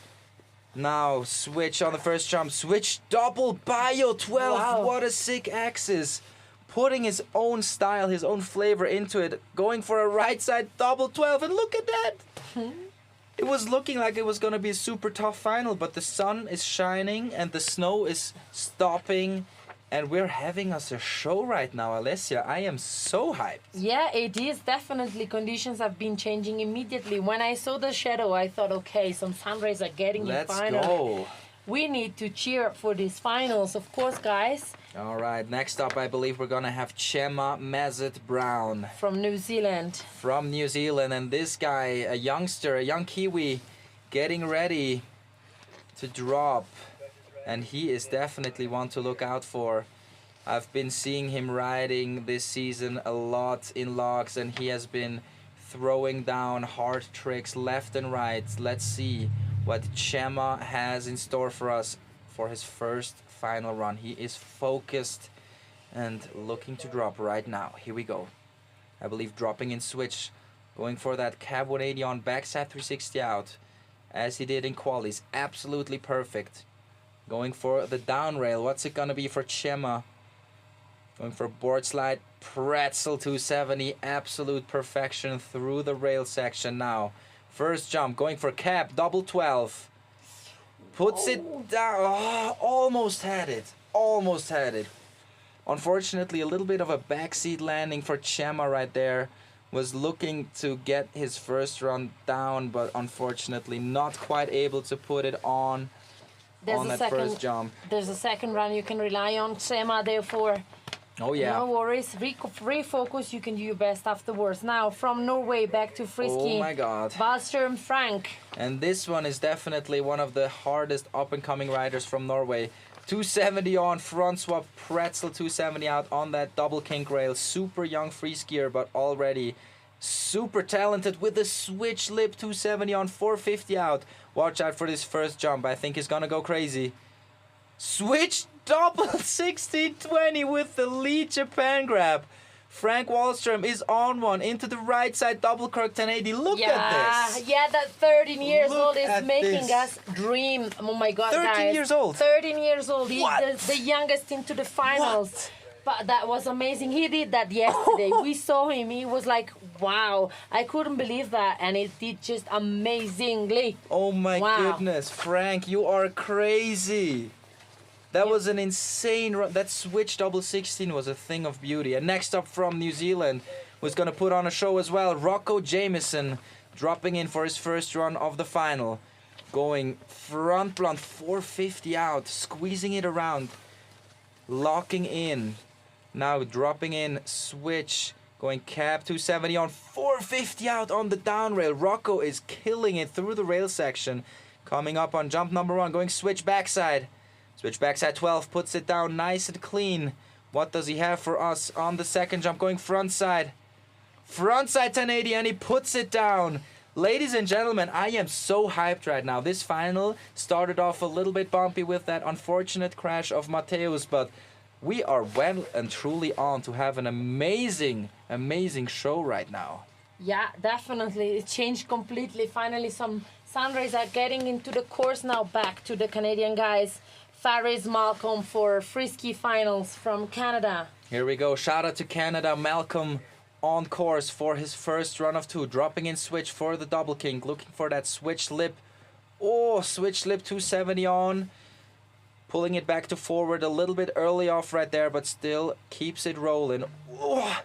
Now switch on the first jump. Switch double bio 12. Wow. What a sick axis. Putting his own style, his own flavor into it. Going for a right side double 12. And look at that. It was looking like it was going to be a super tough final, but the sun is shining and the snow is stopping. And we're having us a show right now, Alessia. I am so hyped. Yeah, it is. Definitely, conditions have been changing immediately. When I saw the shadow, I thought, okay, some sun rays are getting in final. Let's go. We need to cheer for these finals, of course, guys. All right, next up, I believe we're going to have Chema Mazet-Brown. From New Zealand. From New Zealand. And this guy, a youngster, a young Kiwi, getting ready to drop. And he is definitely one to look out for. I've been seeing him riding this season a lot in logs, and he has been throwing down hard tricks left and right. Let's see what Chema has in store for us for his first final run. He is focused and looking to drop right now. Here we go. I believe dropping in switch, going for that cab 180 on, backside 360 out, as he did in qualies. Absolutely perfect. Going for the down rail. What's it gonna be for Chema? Going for board slide, pretzel 270, absolute perfection through the rail section now. First jump, going for cap, double 12. Puts it down. Oh, almost had it. Almost had it. Unfortunately, a little bit of a backseat landing for Chema right there. Was looking to get his first run down, but unfortunately not quite able to put it on. First jump. There's a second run you can rely on. Chema, therefore, Oh yeah. No worries. Refocus. You can do your best afterwards. Now from Norway back to Frisky. Oh my God. Wallström Frank. And this one is definitely one of the hardest up-and-coming riders from Norway. 270 on, front swap, pretzel 270 out on that double kink rail. Super young free skier, but already super talented with the switch lip 270 on, 450 out. Watch out for this first jump. I think he's gonna go crazy. Switch double 1620 with the lead Japan grab. Frank Wallström is on one into the right side double cork 1080. Look at this. Yeah, that 13 years Look old is at making this. us dream. Oh my God, 13 guys. years old. 13 years old. He's What? the youngest into the finals. What? But that was amazing. He did that yesterday. We saw him. He was like, wow. I couldn't believe that. And it did just amazingly. Oh my Wow. goodness, Frank, you are crazy. That was an insane run. That switch double 16 was a thing of beauty. And next up from New Zealand, was going to put on a show as well. Rocco Jamieson dropping in for his first run of the final. Going front blunt, 450 out, squeezing it around, locking in. Now dropping in, switch, going cap 270 on, 450 out on the down rail. Rocco is killing it through the rail section. Coming up on jump number 1, going switch backside. Switch backside 12, puts it down nice and clean. What does he have for us on the second jump? Going front side. Front side 1080 and he puts it down. Ladies and gentlemen, I am so hyped right now. This final started off a little bit bumpy with that unfortunate crash of Mateusz, but we are well and truly on to have an amazing, amazing show right now. Yeah, definitely. It changed completely. Finally, some sun rays are getting into the course now. Back to the Canadian guys. Faris Malcolm for Frisky finals from Canada. Here we go. Shout out to Canada. Malcolm on course for his first run of 2. Dropping in switch for the double kink. Looking for that switch lip. Oh, switch lip 270 on. Pulling it back to forward a little bit early off right there, but still keeps it rolling. Oh,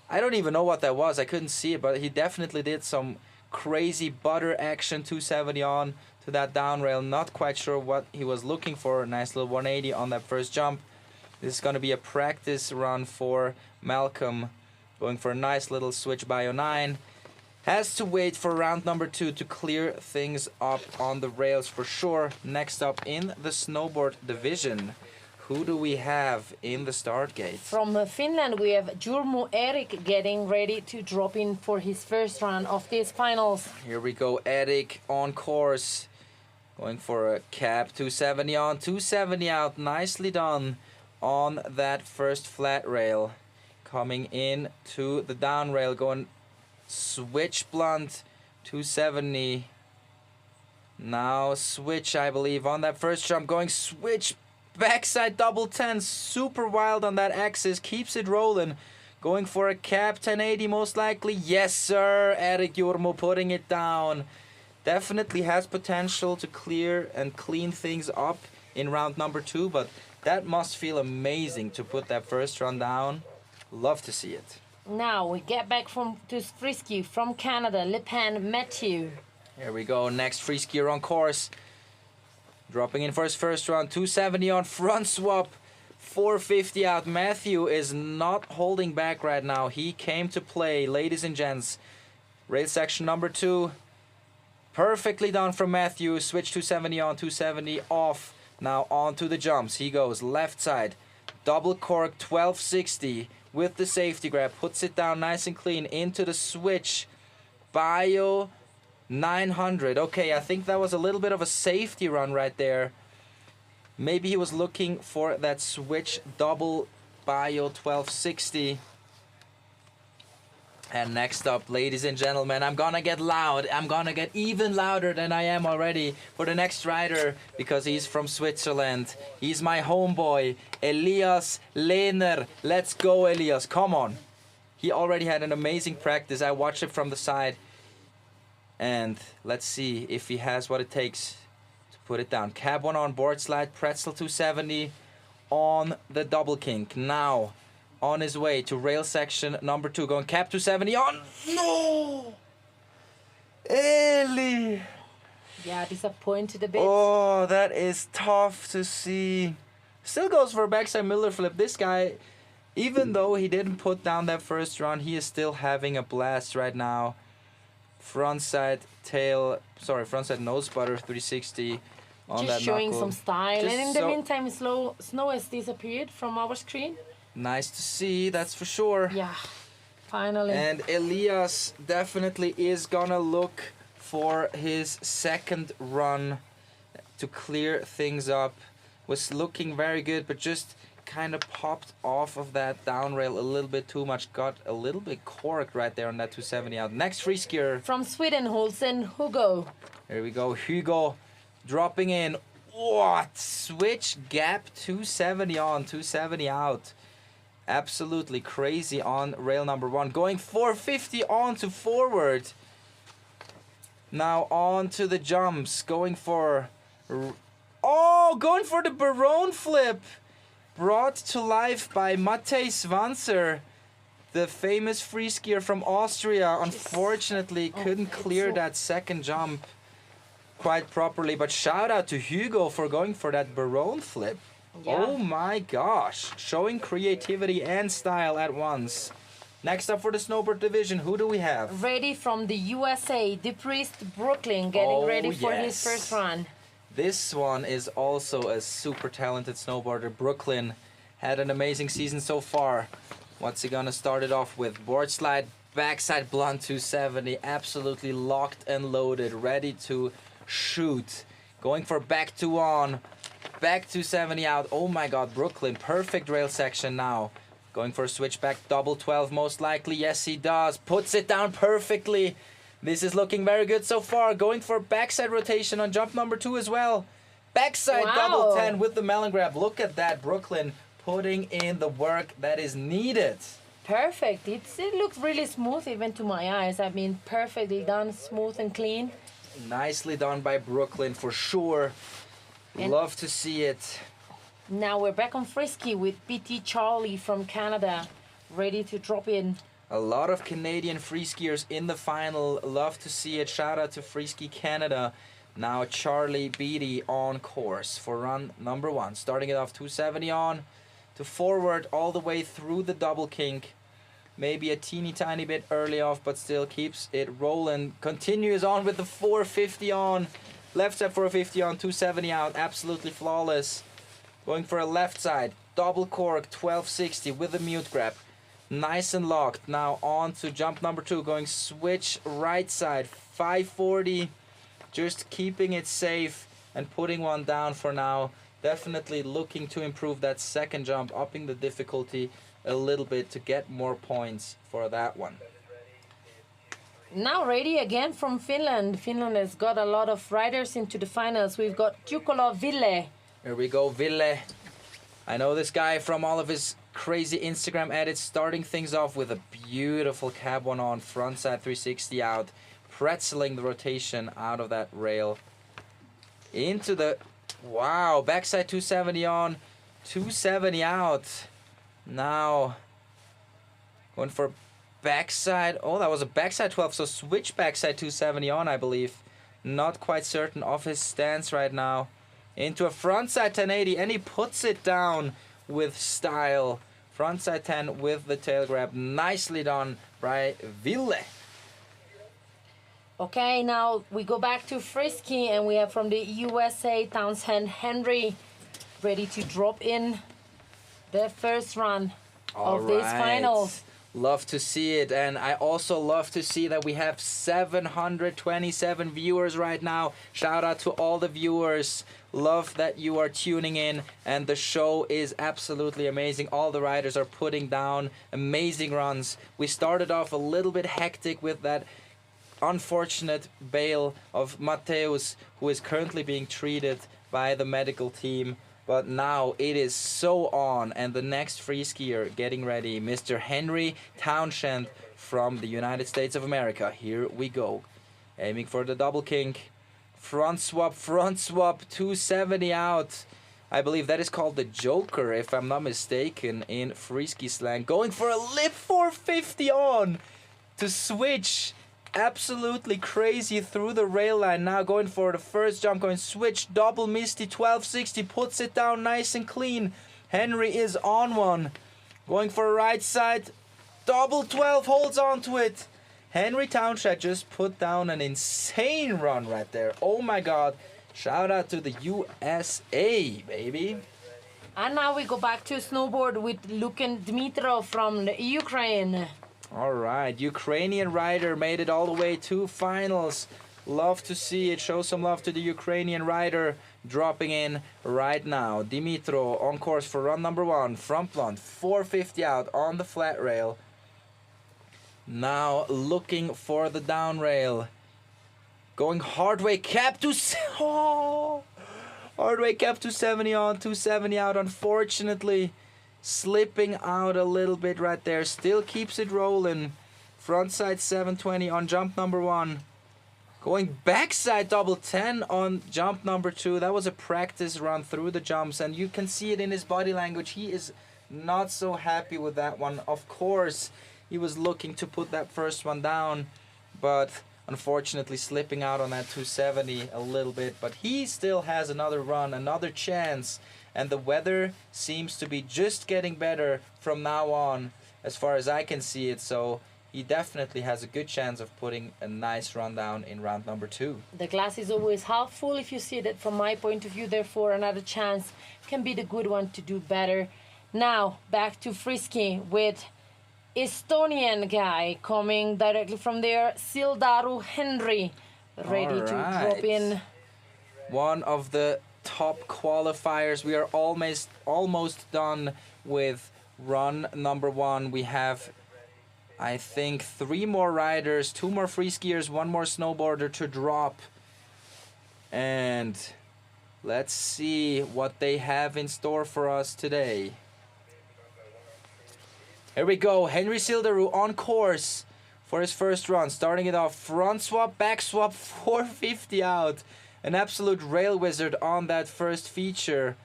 I don't even know what that was. I couldn't see it, but he definitely did some crazy butter action 270 on to that down rail. Not quite sure what he was looking for. Nice little 180 on that first jump. This is going to be a practice run for Malcolm. Going for a nice little switch bio 9. Has to wait for round number 2 to clear things up on the rails for sure. Next up in the snowboard division, who do we have in the start gate? From Finland, we have Jurmo Erik getting ready to drop in for his first run of these finals. Here we go, Erik on course. Going for a cap 270 on, 270 out. Nicely done on that first flat rail. Coming in to the down rail, going switch blunt 270. Now switch, I believe, on that first jump. Going switch backside double 10. Super wild on that axis. Keeps it rolling. Going for a cap 1080 most likely. Yes, sir. Erik Jurmo putting it down. Definitely has potential to clear and clean things up in round number 2, but that must feel amazing to put that first run down. Love to see it. Now we get back to Frisky from Canada, Le Pen Matthew. Here we go, next free skier on course. Dropping in for his first run, 270 on front swap, 450 out. Matthew is not holding back right now. He came to play, ladies and gents. Rail section number 2. Perfectly done from Matthew. Switch 270 on, 270 off. Now on to the jumps. He goes left side. Double cork 1260 with the safety grab. Puts it down nice and clean into the switch. Bio 900. Okay, I think that was a little bit of a safety run right there. Maybe he was looking for that switch double bio 1260. And next up, ladies and gentlemen, I'm gonna get loud. I'm gonna get even louder than I am already for the next rider because he's from Switzerland. He's my homeboy, Elias Lehner. Let's go, Elias. Come on. He already had an amazing practice. I watched it from the side. And let's see if he has what it takes to put it down. Cab 1 on board slide, pretzel 270 on the double kink. Now on his way to rail section number 2, going cap 270 on. No! Eli! Yeah, disappointed a bit. Oh, that is tough to see. Still goes for a backside Miller flip. This guy Even though he didn't put down that first run, he is still having a blast right now. Frontside nose butter 360 on that Just showing knuckle. some style. Just And in the so- meantime, snow has disappeared from our screen. Nice to see, that's for sure. Yeah, finally. And Elias definitely is gonna look for his second run to clear things up. Was looking very good, but just kind of popped off of that down rail a little bit too much. Got a little bit corked right there on that 270 out. Next free skier. From Sweden, Holsen, Hugo. There we go. Hugo dropping in. What? Switch gap 270 on, 270 out. Absolutely crazy on rail number 1. Going 450 on to forward. Now on to the jumps. Going for the Barone flip. Brought to life by Matej Svancer, the famous free skier from Austria. Unfortunately, couldn't clear that second jump quite properly. But shout out to Hugo for going for that Barone flip. Yeah. Oh my gosh. Showing creativity and style at once. Next up for the snowboard division, who do we have? Ready from the USA, DePriest Brooklyn, getting ready for his yes. first run. This one is also a super talented snowboarder. Brooklyn had an amazing season so far. What's he gonna start it off with? Board slide, backside blunt 270, absolutely locked and loaded, ready to shoot. Going for back 2 on, back 270 out. Oh my god, Brooklyn, perfect rail section now. Going for a switchback, double 12 most likely. Yes, he does. Puts it down perfectly. This is looking very good so far. Going for backside rotation on jump number 2 as well. Backside double 10 with the melon grab. Look at that, Brooklyn putting in the work that is needed. Perfect. It looks really smooth even to my eyes. I mean, perfectly done, smooth and clean. Nicely done by Brooklyn for sure. And love to see it. Now we're back on Frisky with PT Charlie from Canada, ready to drop in. A lot of Canadian free skiers in the final. Love to see it. Shout out to Freeski Canada. Now Charlie Beatty on course for run number 1. Starting it off 270 on to forward all the way through the double kink. Maybe a teeny tiny bit early off, but still keeps it rolling. Continues on with the 450 on. Left side 450 on, 270 out. Absolutely flawless. Going for a left side. Double cork, 1260 with a mute grab. Nice and locked. Now on to jump number 2. Going switch right side. 540. Just keeping it safe and putting one down for now. Definitely looking to improve that second jump. Upping the difficulty a little bit to get more points for that one. Now ready again from Finland. Finland has got a lot of riders into the finals. We've got Tukolo Ville. Here we go, Ville. I know this guy from all of his crazy Instagram edits, starting things off with a beautiful cab 1 on, frontside 360 out, pretzeling the rotation out of that rail. Into the, wow, backside 270 on, 270 out. Now, going for backside, oh, that was a backside 12, so switch backside 270 on, I believe. Not quite certain of his stance right now. Into a frontside 1080, and he puts it down with style. Frontside 10 with the tail grab. Nicely done by Ville. Okay, now we go back to Frisky, and we have from the USA, Townsend Henry, ready to drop in the first run of these finals. Love to see it, and I also love to see that we have 727 viewers right now. Shout out to all the viewers. Love that you are tuning in, and the show is absolutely amazing. All the riders are putting down amazing runs. We started off a little bit hectic with that unfortunate bail of Mateus, who is currently being treated by the medical team. But now it is so on, and the next free skier getting ready, Mr. Henry Townshend from the United States of America. Here we go. Aiming for the double kink. Front swap, 270 out. I believe that is called the Joker, if I'm not mistaken, in Frisky slang. Going for a lip 450 on to switch. Absolutely crazy through the rail line. Now going for the first jump, going switch, double misty, 1260, puts it down nice and clean. Henry is on one. Going for right side. Double 12 holds on to it. Henry Townshend just put down an insane run right there. Oh my God. Shout out to the USA, baby. And now we go back to snowboard with Lukin Dmitrov from the Ukraine. All right, Ukrainian rider made it all the way to finals. Love to see it. Show some love to the Ukrainian rider dropping in right now. Dimitro on course for run number 1. Front blunt, 450 out on the flat rail. Now looking for the down rail. Going hard way cap to... Oh! Hard way cap 270 on, 270 out. Unfortunately, slipping out a little bit right there. Still keeps it rolling. Frontside 720 on jump number 1. Going backside double 10 on jump number 2. That was a practice run through the jumps, and you can see it in his body language. He is not so happy with that one. Of course, he was looking to put that first one down, but unfortunately slipping out on that 270 a little bit. But he still has another run, another chance, and the weather seems to be just getting better from now on as far as I can see it. So he definitely has a good chance of putting a nice run down in round number 2. The glass is always half full if you see it from my point of view. Therefore, another chance can be the good one to do better. Now, back to Frisky with Estonian guy coming directly from there. Sildaru Henry ready to drop in. One of the top qualifiers. We are almost done with run number 1. We have, I think, 3 more riders, 2 more free skiers, 1 more snowboarder to drop. And let's see what they have in store for us today. Here we go, Henry Sildaru on course for his first run. Starting it off, front swap, back swap, 450 out. An absolute rail wizard on that first feature.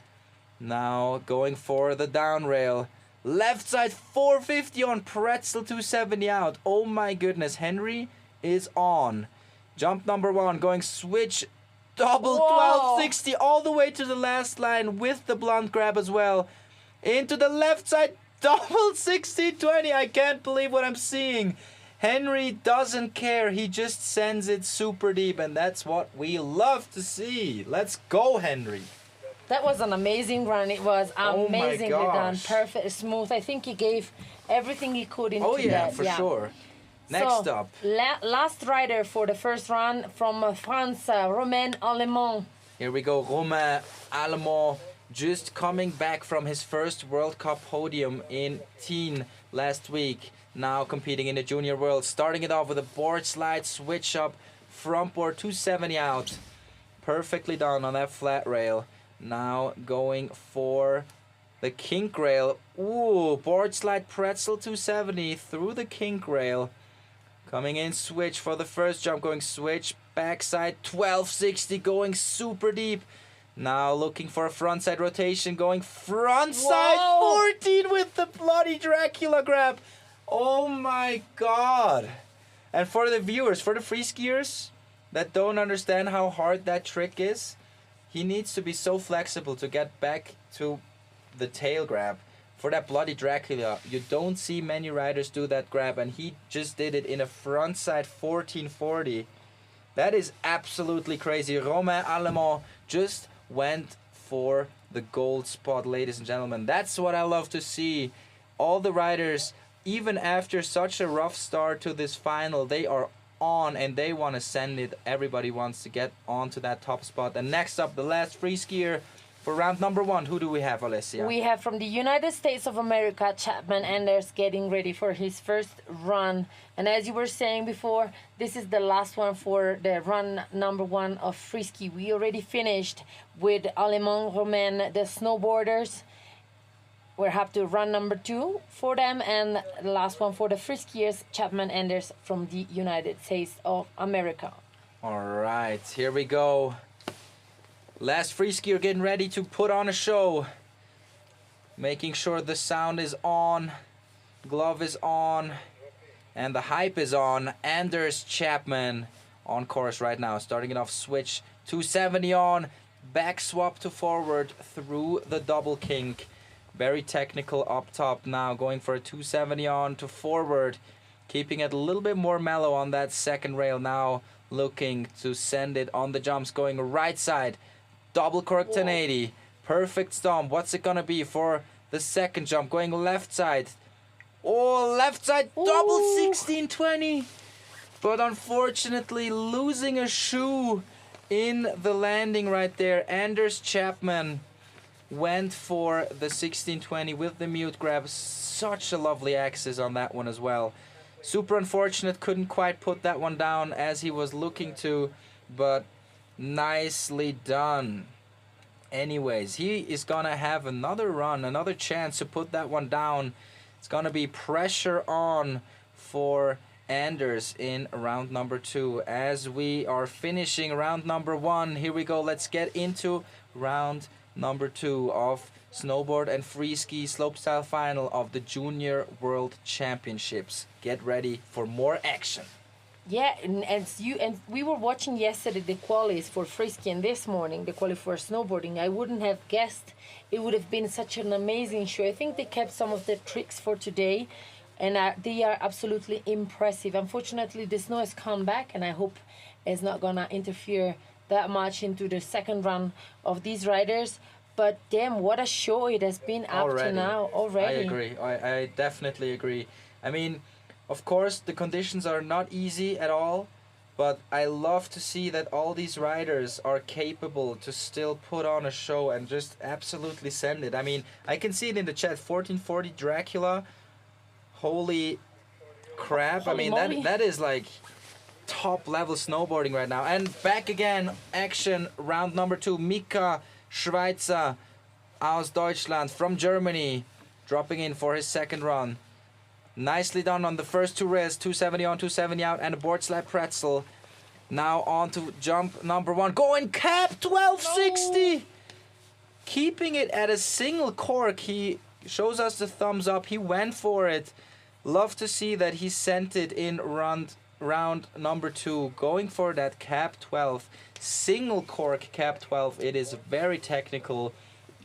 Now going for the down rail. Left side 450 on, pretzel 270 out. Oh my goodness, Henry is on. Jump number 1, going switch, double 1260 all the way to the last line with the blunt grab as well. Into the left side, double 60-20. I can't believe what I'm seeing. Henry doesn't care. He just sends it super deep, and that's what we love to see. Let's go, Henry. That was an amazing run. It was amazingly done. gosh. Perfect, smooth. I think he gave everything he could into that. Oh yeah, for sure. Next So, up. Last rider for the first run from France, Romain Allemand. Here we go, Romain Allemand, just coming back from his first World Cup podium in teen last week. Now competing in the Junior World, starting it off with a board slide, switch up, front board 270 out. Perfectly done on that flat rail. Now going for the kink rail. Ooh, board slide pretzel 270 through the kink rail. Coming in, switch for the first jump, going switch, backside 1260, going super deep. Now looking for a frontside rotation, going frontside 14 with the bloody Dracula grab. Oh my God. And for the viewers, for the free skiers that don't understand how hard that trick is, he needs to be so flexible to get back to the tail grab. For that bloody Dracula, you don't see many riders do that grab, and he just did it in a frontside 1440. That is absolutely crazy. Romain Allemand just went for the gold spot, ladies and gentlemen. That's what I love to see. All the riders, even after such a rough start to this final, they are on and they want to send it. Everybody wants to get onto that top spot. And next up, the last free skier for round number 1. Who do we have, Alessia? We have from the United States of America, Chapman Anders getting ready for his first run. And as you were saying before, this is the last one for the run number 1 of Frisky. We already finished with Allemand, Romain, the snowboarders. We're up to run number 2 for them, and the last one for the Friskiers, Chapman Anders from the United States of America. All right, here we go. Last free skier getting ready to put on a show. Making sure the sound is on, glove is on, and the hype is on. Anders Chapman on course right now. Starting it off, switch 270 on, back swap to forward through the double kink. Very technical up top now, going for a 270 on to forward, keeping it a little bit more mellow on that second rail now, looking to send it on the jumps, going right side, double cork 1080, perfect stomp. What's it gonna be for the second jump, going left side? Oh, left side, double 1620. But unfortunately losing a shoe in the landing right there. Anders Chapman went for the 1620 with the mute grab. Such a lovely axis on that one as well. Super unfortunate, couldn't quite put that one down as he was looking to, but nicely done. Anyways, he is gonna have another run, another chance to put that one down. It's gonna be pressure on for Anders in round number 2 as we are finishing round number 1. Here we go, let's get into round number 2 of Snowboard and Freeski Slopestyle final of the Junior World Championships. Get ready for more action. Yeah, and we were watching yesterday the qualies for Frisky, and this morning the quali for snowboarding. I wouldn't have guessed it would have been such an amazing show. I think they kept some of the tricks for today, and they are absolutely impressive. Unfortunately, the snow has come back, and I hope it's not gonna interfere that much into the second run of these riders. But damn, what a show it has been up to now already. I agree. I definitely agree. I mean, of course, the conditions are not easy at all, but I love to see that all these riders are capable to still put on a show and just absolutely send it. I mean, I can see it in the chat, 1440 Dracula. Holy crap. Holy I mean, that is like top level snowboarding right now. And back again, action, round number 2. Mika Schweizer aus Deutschland from Germany, dropping in for his second run. Nicely done on the first 2 rails, 270 on, 270 out, and a board slide pretzel. Now on to jump number 1, going cap 1260. No. Keeping it at a single cork. He shows us the thumbs up. He went for it. Love to see that he sent it in round number 2, going for that cap 12. Single cork cap 12. It is very technical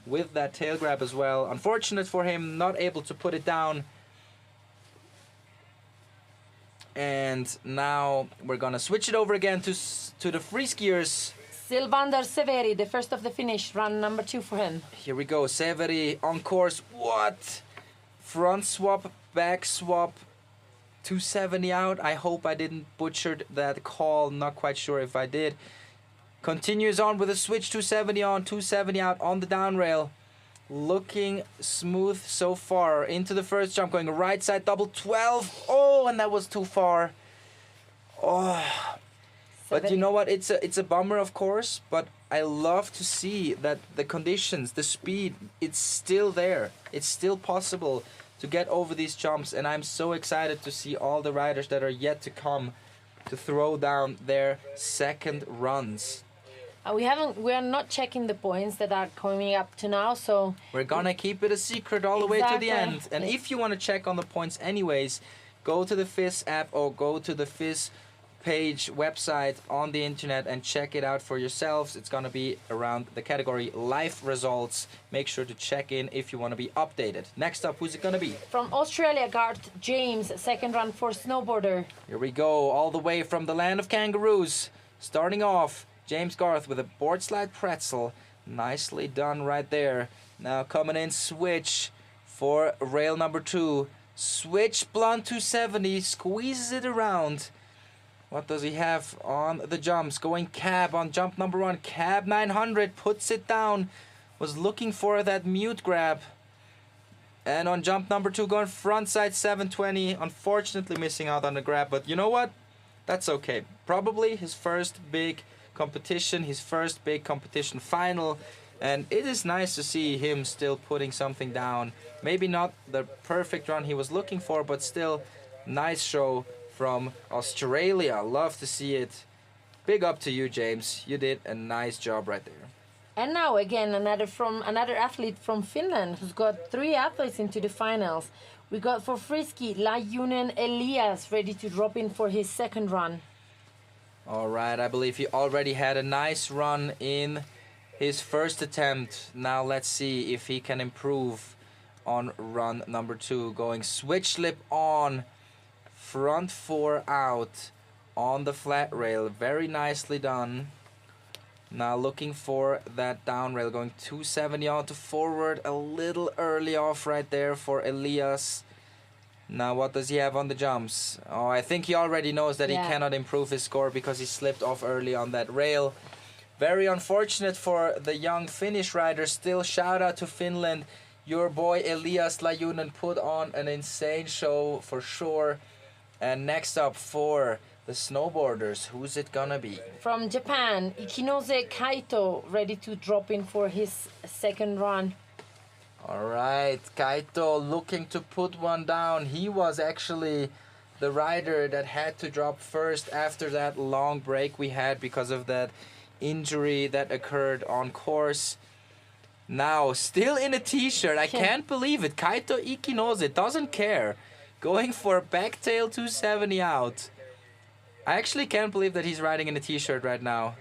with that tail grab as well. Unfortunate for him, not able to put it down. And now we're gonna switch it over again to the free skiers. Sylvander Severi, the first of the finish, run number 2 for him. Here we go, Severi on course. What? Front swap, back swap, 270 out. I hope I didn't butcher that call. Not quite sure if I did. Continues on with a switch, 270 on, 270 out on the down rail. Looking smooth so far. Into the first jump, going right side, double 12. Oh, and that was too far. Oh. But you know what? It's a bummer, of course, but I love to see that the conditions, the speed, it's still there. It's still possible to get over these jumps, and I'm so excited to see all the riders that are yet to come to throw down their second runs. We are not checking the points that are coming up to now, so we're gonna keep it a secret all the way to the end. And if you want to check on the points anyways, go to the FIS app or go to the FIS page website on the internet and check it out for yourselves. It's gonna be around the category live results. Make sure to check in if you want to be updated. Next up, who's it gonna be? From Australia, Garth James, second run for snowboarder. Here we go, all the way from the land of kangaroos. Starting off, James Garth with a board slide pretzel. Nicely done right there. Now coming in, switch for rail number 2. Switch blunt 270, squeezes it around. What does he have on the jumps? Going cab on jump number 1. Cab 900, puts it down. Was looking for that mute grab. And on jump number 2, going front side 720. Unfortunately missing out on the grab, but you know what? That's okay. Probably his first big competition, his first big competition final. And it is nice to see him still putting something down. Maybe not the perfect run he was looking for, but still nice show from Australia. Love to see it. Big up to you, James. You did a nice job right there. And now again another athlete from Finland who's got 3 athletes into the finals. We got for Frisky, Lajunen Elias ready to drop in for his second run. All right, I believe he already had a nice run in his first attempt. Now let's see if he can improve on run number 2. Going switch slip on, front 4 out on the flat rail. Very nicely done. Now looking for that down rail, going 270 on to forward, a little early off right there for Elias. Now what does he have on the jumps? Oh, I think he already knows that he cannot improve his score because he slipped off early on that rail. Very unfortunate for the young Finnish rider. Still, shout out to Finland. Your boy Elias Lajunen put on an insane show for sure. And next up for the snowboarders, who's it gonna be? From Japan, Ikinose Kaito, ready to drop in for his second run. All right, Kaito looking to put one down. He was actually the rider that had to drop first after that long break we had because of that injury that occurred on course. Now, still in a t-shirt. I can't believe it. Kaito Ikinose doesn't care. Going for a backtail 270 out. I actually can't believe that he's riding in a t-shirt right now.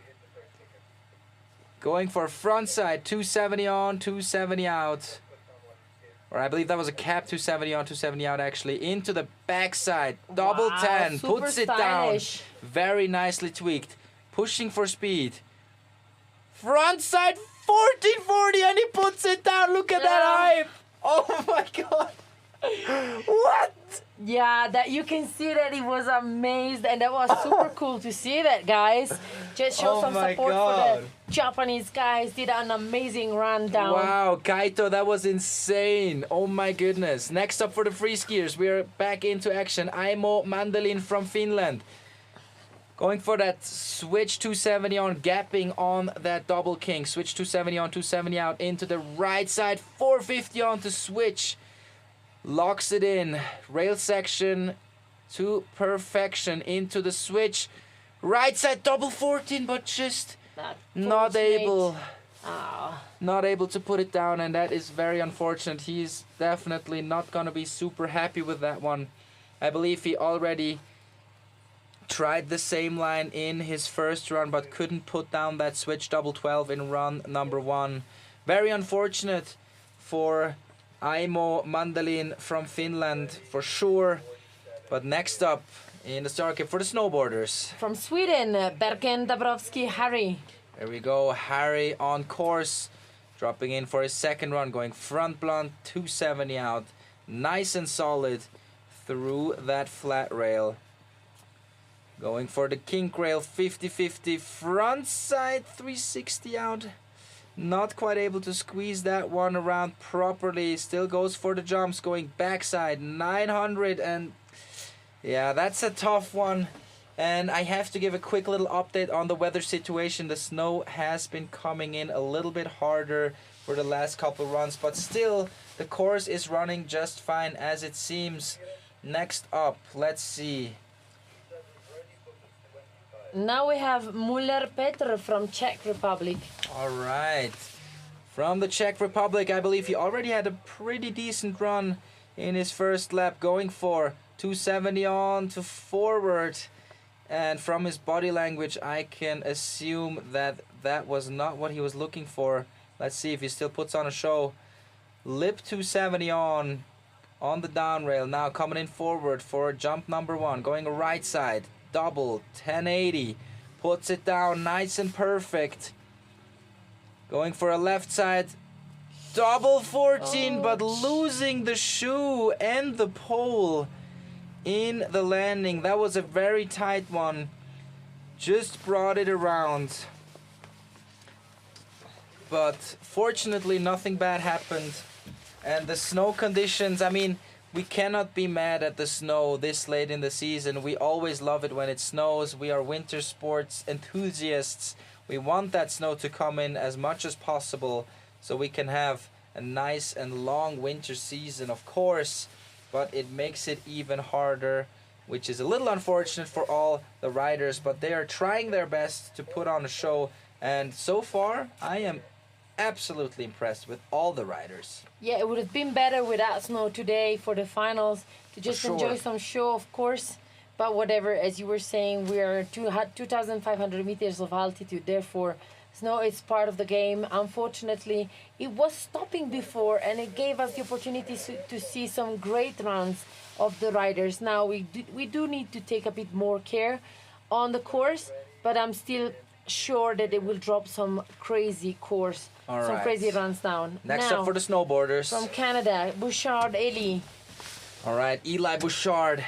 Going for a frontside 270 on, 270 out. Or I believe that was a cap 270 on, 270 out actually. Into the backside. Double 10. Puts it down. Very nicely tweaked. Pushing for speed. Frontside 1440 and he puts it down. Look at that hype. Oh my god. What? Yeah, that you can see that he was amazed, and that was super cool to see that, guys. Just show some support for the Japanese guys. Did an amazing run down. Wow, Kaito, that was insane. Oh my goodness. Next up for the free skiers, we are back into action. Aimo Mandalin from Finland. Going for that switch 270 on, gapping on that double king. Switch 270 on, 270 out into the right side. 450 on to switch. Locks it in. Rail section to perfection into the switch. Right side double 14, but just not able to put it down, and that is very unfortunate. He's definitely not gonna be super happy with that one. I believe he already tried the same line in his first run but couldn't put down that switch double 12 in run number 1. Very unfortunate for Aimo Mandalin from Finland for sure. But next up in the start kit for the snowboarders. From Sweden, Bergen Dabrowski Harry. There we go, Harry on course. Dropping in for his second run, going front blunt, 270 out. Nice and solid through that flat rail. Going for the kink rail, 50-50. Front side, 360 out. Not quite able to squeeze that one around properly. Still goes for the jumps, going backside 900, and yeah, that's a tough one. And I have to give a quick little update on the weather situation. The snow has been coming in a little bit harder for the last couple runs, but still the course is running just fine as it seems. Next up, let's see. Now we have Muller Petr from Czech Republic. All right. From the Czech Republic, I believe he already had a pretty decent run in his first lap, going for 270 on to forward. And from his body language, I can assume that that was not what he was looking for. Let's see if he still puts on a show. Lip 270 on the down rail. Now coming in forward for jump number 1, going right side. Double 1080, puts it down nice and perfect. Going for a left side double 14, but losing the shoe and the pole in the landing. That was a very tight one. Just brought it around, but fortunately nothing bad happened. And the snow conditions, I mean, we cannot be mad at the snow this late in the season. We always love it when it snows. We are winter sports enthusiasts. We want that snow to come in as much as possible so we can have a nice and long winter season, of course. But it makes it even harder, which is a little unfortunate for all the riders. But they are trying their best to put on a show. And so far, I am absolutely impressed with all the riders. Yeah, it would have been better without snow today for the finals to just enjoy some show, of course. But whatever, as you were saying, we are 2,500 meters of altitude. Therefore, Snow is part of the game. Unfortunately, it was stopping before, and it gave us the opportunity to see some great runs of the riders. Now we do need to take a bit more care on the course, but I'm still sure that they will drop some crazy course, All some right. crazy runs down. Next now, up for the snowboarders. from Canada, Bouchard Eli. All right, Eli Bouchard.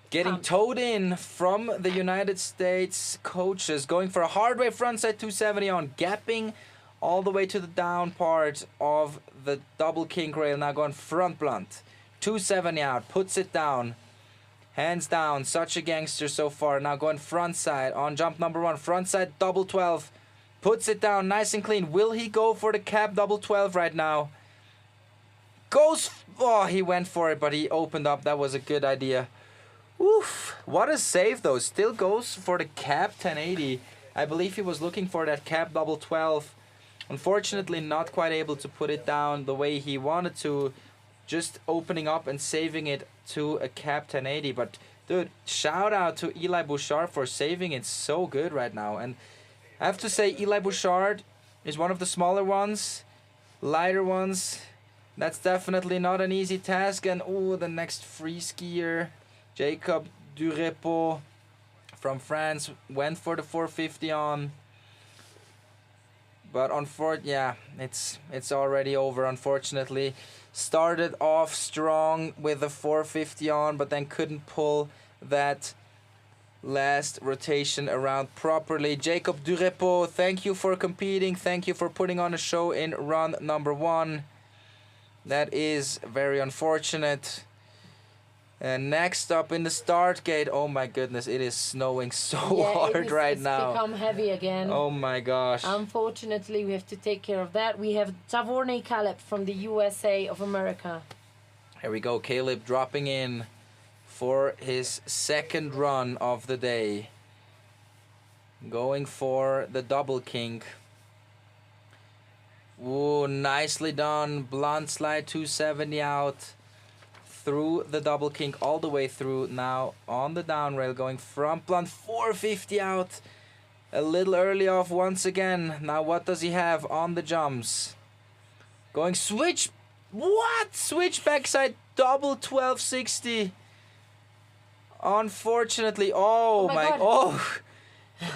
Getting towed in from the United States coaches, going for a hard way frontside 270 on, gapping all the way to the down part of the double kink rail. Now going front blunt, 270 out, puts it down, hands down. Such a gangster so far. Now going front side on jump number 1, front side double 12, puts it down nice and clean. Will he go for the cap double 12 right now? Goes, oh, he went for it, but he opened up. That was a good idea. Oof, what a save though. Still goes for the cap 1080. I believe he was looking for that cap double 12. Unfortunately, not quite able to put it down the way he wanted to. Just opening up and saving it to a cap 1080. But dude, shout out to Eli Bouchard for saving it so good right now. And I have to say, Eli Bouchard is one of the smaller ones, lighter ones. That's definitely not an easy task. And oh, the next free skier, Jacob Durepo from France, went for the 450 on. But yeah, it's already over, unfortunately. Started off strong with the 450 on, but then couldn't pull that last rotation around properly. Jacob Durepo, thank you for competing. Thank you for putting on a show in run number 1. That is very unfortunate. And next up in the start gate, oh my goodness, it is snowing so hard right now. It's become heavy again. Oh my gosh. Unfortunately, we have to take care of that. We have Tavorny Caleb from the USA of America. Here we go, Caleb dropping in for his second run of the day. Going for the double kink. Ooh, nicely done. Blunt slide 270 out. Through the double kink all the way through. Now on the down rail, going front blunt 450 out. A little early off once again. Now what does he have on the jumps? Going switch. What? Switch backside double 1260. Unfortunately, oh my oh.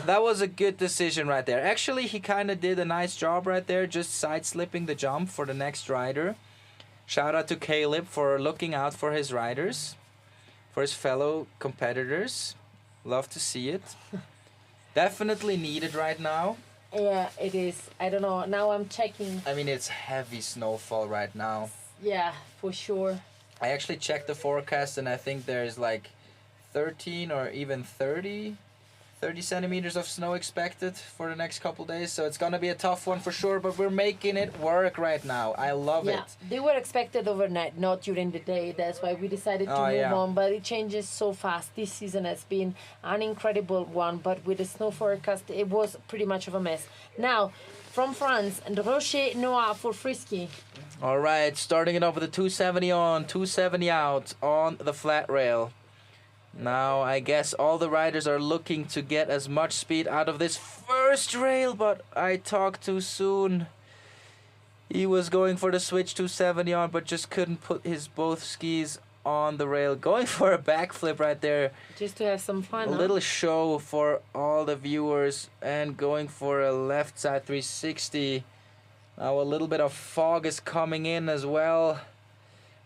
That was a good decision right there. Actually, he kind of did a nice job right there, just side slipping the jump for the next rider. Shout out to Caleb for looking out for his riders, for his fellow competitors. Love to see it. Definitely needed right now. Yeah, it is. I don't know. Now I'm checking. I mean, it's heavy snowfall right now. Yeah, for sure. I actually checked the forecast, and I think there's like 13 or even 30 centimeters of snow expected for the next couple days, so it's gonna be a tough one for sure, but we're making it work right now. I love it. They were expected overnight, not during the day. That's why we decided to move on, but it changes so fast. This season has been an incredible one, but with the snow forecast, it was pretty much of a mess. Now, from France, and Rocher Noah for Frisky. All right, starting it off with a 270 on, 270 out on the flat rail. Now, I guess all the riders are looking to get as much speed out of this first rail, but I talked too soon. He was going for the switch 270 on, but just couldn't put his both skis on the rail. Going for a backflip right there. Just to have some fun, A little show for all the viewers, and going for a left side 360. Now, a little bit of fog is coming in as well.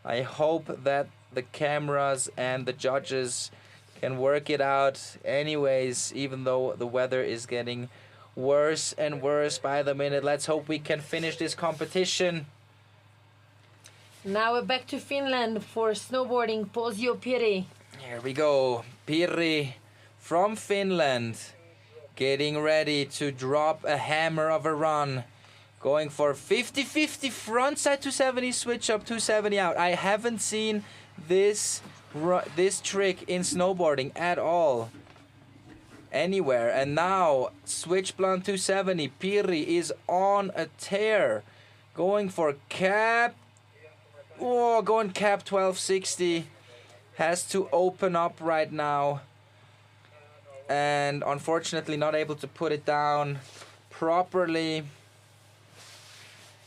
I hope that the cameras and the judges can work it out anyways, even though the weather is getting worse and worse by the minute. Let's hope we can finish this competition. Now we're back to Finland for snowboarding, Posio Piri. Here we go. Pirri from Finland getting ready to drop a hammer of a run. Going for 50-50 frontside 270 switch up 270 out. I haven't seen this trick in snowboarding at all anywhere. And now switch blunt 270. Pirri is on a tear. Going for cap. Oh, going cap 1260. Has to open up right now. and unfortunately not able to put it down properly.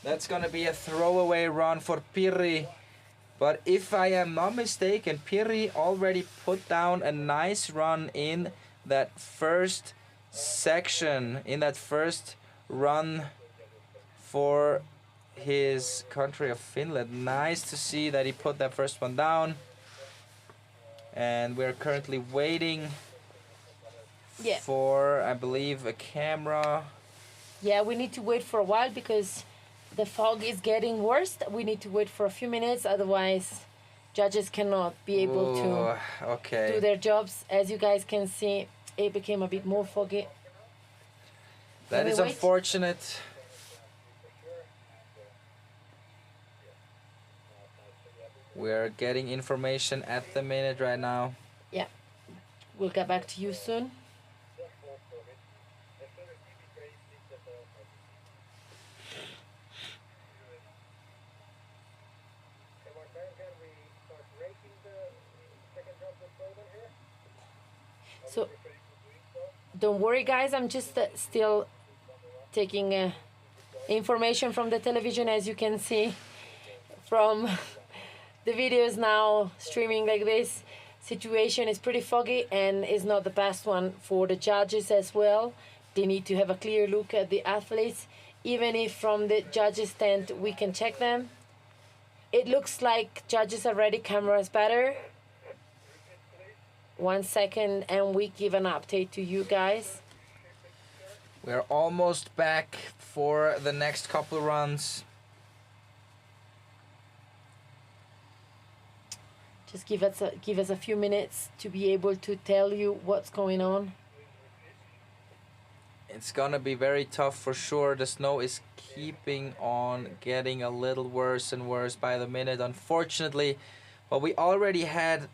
That's gonna be a throwaway run for Pirri. But if I am not mistaken, Pirri already put down a nice run in that first section, in that first run for his country of Finland. Nice to see that he put that first one down. And we're currently waiting for, I believe, a camera. Yeah, we need to wait for a while because the fog is getting worse. We need to wait for a few minutes, otherwise judges cannot be able to do their jobs. As you guys can see, it became a bit more foggy. That is unfortunate. We're getting information at the minute right now. Yeah, we'll get back to you soon. So don't worry guys, I'm just still taking information from the television. As you can see from the videos now streaming like this, situation is pretty foggy and is not the best one for the judges as well. They need to have a clear look at the athletes. Even if from the judges tent we can check them, it looks like judges are ready, cameras better. 1 second and we give an update to you guys. We're almost back for the next couple runs. Just give us a few minutes to be able to tell you what's going on. It's gonna be very tough for sure. The snow is keeping on getting a little worse and worse by the minute, unfortunately. But we already had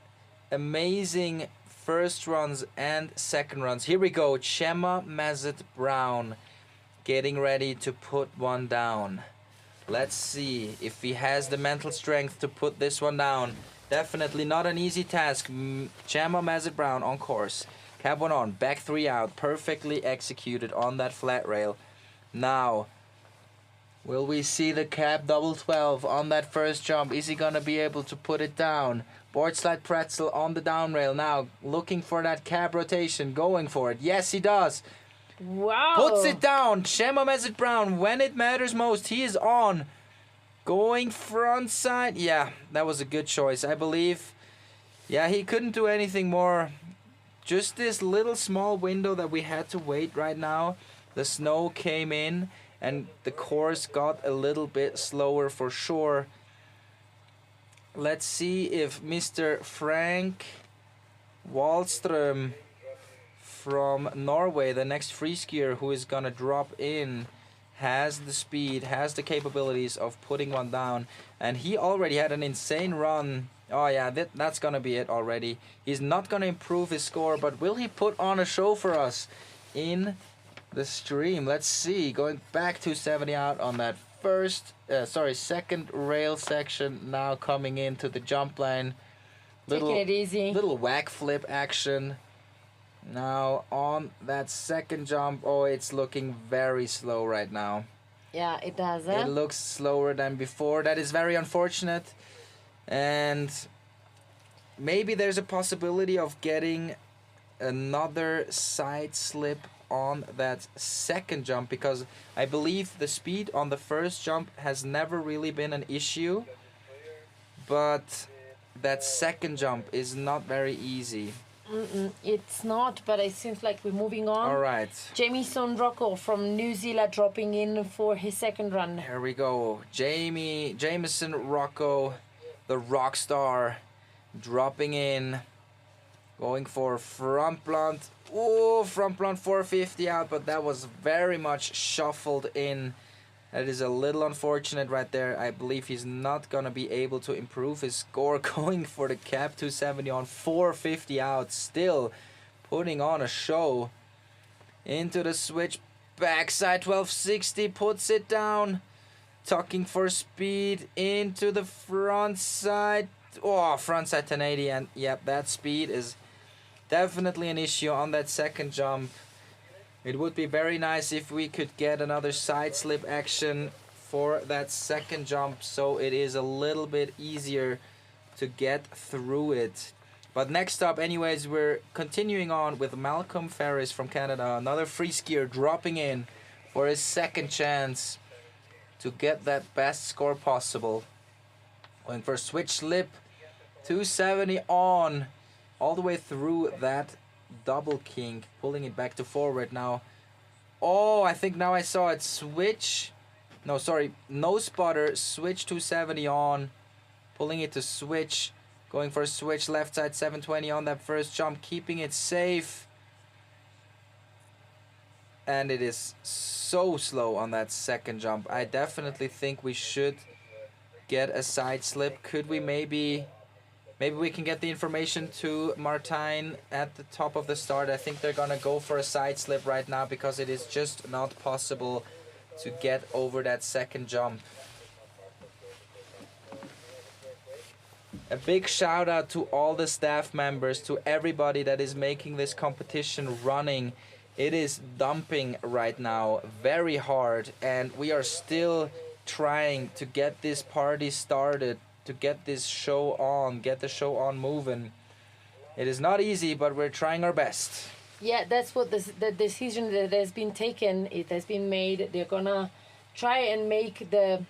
amazing first runs and second runs. Here we go, Chema Mazet Brown getting ready to put one down. Let's see if he has the mental strength to put this one down. Definitely not an easy task. Chema Mazet Brown on course. Cab one on, back three out, perfectly executed on that flat rail. Now, will we see the cab double 12 on that first jump? Is he gonna be able to put it down? Board slide pretzel on the down rail now, looking for that cab rotation, going for it. Yes, he does. Wow. Puts it down. Chema Mazet Brown, when it matters most, he is on. Going front side. Yeah, that was a good choice, I believe. Yeah, he couldn't do anything more. Just this little small window that we had to wait right now. The snow came in and the course got a little bit slower for sure. Let's see if Mr. Frank Wallström from Norway, the next free skier who is gonna drop in, has the speed, has the capabilities of putting one down. And he already had an insane run. Oh yeah, that's gonna be it already. He's not gonna improve his score, but will he put on a show for us in the stream? Let's see. Going back 270 out on that second rail section, now coming into the jump line. Taking it easy. Little whack flip action. Now on that second jump, oh, it's looking very slow right now. Yeah, it does. It looks slower than before. That is very unfortunate. And maybe there's a possibility of getting another side slip on that second jump, because I believe the speed on the first jump has never really been an issue, but that second jump is not very easy. It's not, but it seems like we're moving on. All right. Jamieson Rocco from New Zealand dropping in for his second run. Here we go. Jameson Rocco, the rock star, dropping in, going for front blunt. Oh, front blunt 450 out, but that was very much shuffled in. That is a little unfortunate right there. I believe he's not gonna be able to improve his score, going for the cap 270 on 450 out, still putting on a show. Into the switch, backside 1260, puts it down, tucking for speed into the front side. Oh, front side 1080, and yep, that speed is definitely an issue on that second jump. It would be very nice if we could get another side slip action for that second jump, so it is a little bit easier to get through it. But next up, anyways, we're continuing on with Malcolm Ferris from Canada, another free skier dropping in for his second chance to get that best score possible. Going for a switch slip, 270 on, all the way through that double kink, pulling it back to forward now. Oh, I think now I saw it switch. No, sorry, no spotter, switch 270 on, pulling it to switch, going for a switch left side 720 on that first jump, keeping it safe. And it is so slow on that second jump. I definitely think we should get a side slip. Could we maybe we can get the information to Martijn at the top of the start. I think they're gonna go for a side slip right now because it is just not possible to get over that second jump. A big shout out to all the staff members, to everybody that is making this competition running. It is dumping right now very hard, and we are still trying to get this party started, to get this show on, get the show on moving. It is not easy, but we're trying our best. Yeah, that's what the decision that has been taken, it has been made. They're gonna try and make the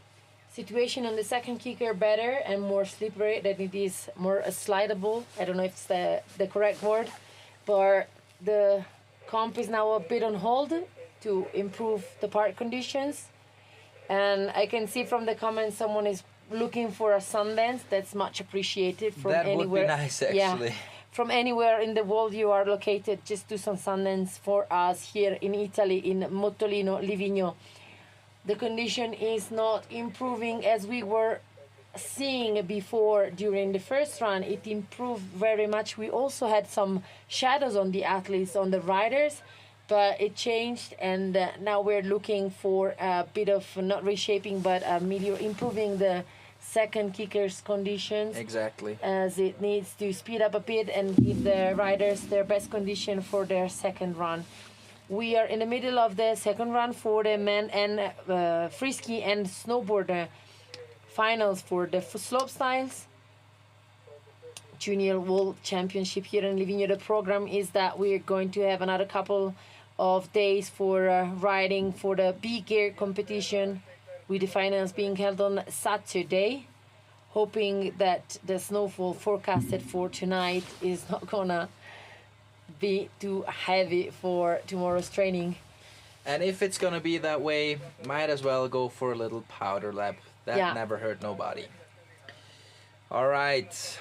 situation on the second kicker better and more slippery, that it is more slidable. I don't know if it's the correct word, but the comp is now a bit on hold to improve the park conditions. And I can see from the comments someone is looking for a sun dance. That's much appreciated from that anywhere. That would be nice, actually. Yeah, from anywhere in the world you are located, just do some sun dance for us here in Italy, in Mottolino, Livigno. The condition is not improving as we were seeing before during the first run. It improved very much. We also had some shadows on the athletes, on the riders, but it changed, and now we're looking for a bit of not reshaping but improving the second kicker's conditions. Exactly. As it needs to speed up a bit and give the riders their best condition for their second run. We are in the middle of the second run for the men and Frisky and Snowboard finals for the Slopestyles Junior World Championship here in Livigno. The program is that we're going to have another couple of days for riding for the B gear competition, with the finals being held on Saturday, hoping that the snowfall forecasted for tonight is not gonna be too heavy for tomorrow's training. And if it's gonna be that way, might as well go for a little powder lap. That never hurt nobody. All right.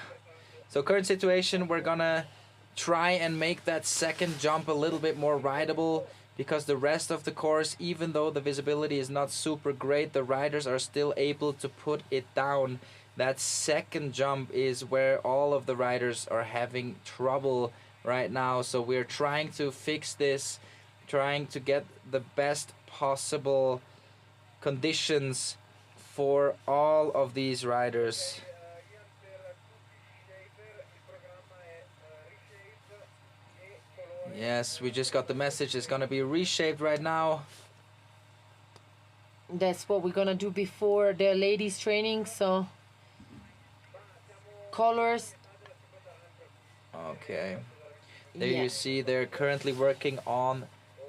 So current situation, we're gonna try and make that second jump a little bit more rideable, because the rest of the course, even though the visibility is not super great, the riders are still able to put it down. That second jump is where all of the riders are having trouble right now. So we're trying to fix this, trying to get the best possible conditions for all of these riders. Yes, we just got the message. It's gonna be reshaped right now. That's what we're gonna do before the ladies training. So colors. Okay. There you see they're currently working on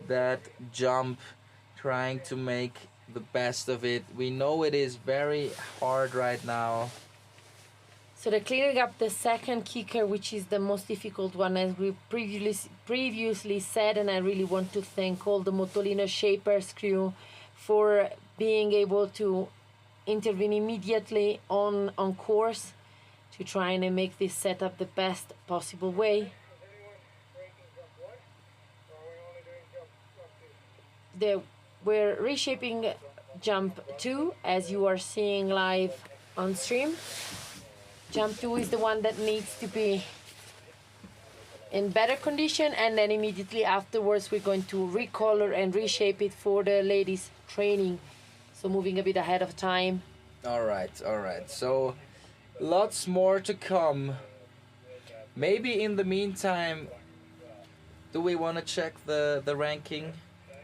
that jump, trying to make the best of it. We know it is very hard right now. So they're clearing up the second kicker, which is the most difficult one, as we previously said, and I really want to thank all the Mottolino Shapers crew for being able to intervene immediately on course to try and make this setup the best possible way. We're reshaping jump 2, as you are seeing live on stream. Jump 2 is the one that needs to be in better condition, and then immediately afterwards we're going to recolor and reshape it for the ladies training. So moving a bit ahead of time. All right. So lots more to come. Maybe in the meantime Do we want to check the ranking?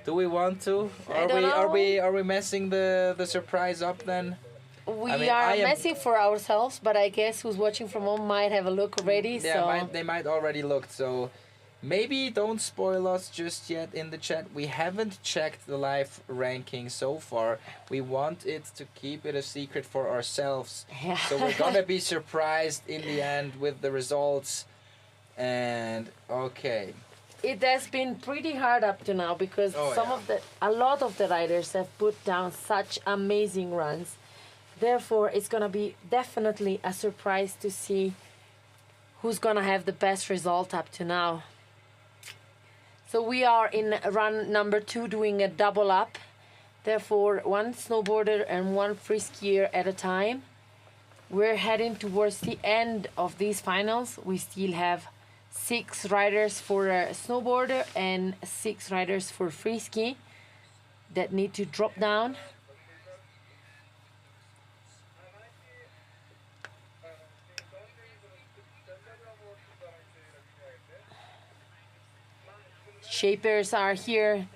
Do we want to? I don't know. Are we messing the surprise up then? We I mean, are I am- messing for ourselves, but I guess who's watching from home might have a look already. Yeah, so they might already looked. So maybe don't spoil us just yet in the chat. We haven't checked the live ranking so far. We want it to keep it a secret for ourselves. Yeah. So we're gonna be surprised in the end with the results. And okay. It has been pretty hard up to now because Oh, yeah. a lot of the riders have put down such amazing runs. Therefore, it's gonna be definitely a surprise to see who's gonna have the best result up to now. So we are in run number 2 doing a double up. Therefore, one snowboarder and one free skier at a time. We're heading towards the end of these finals. We still have 6 riders for a snowboarder and 6 riders for free ski that need to drop down. Shapers are here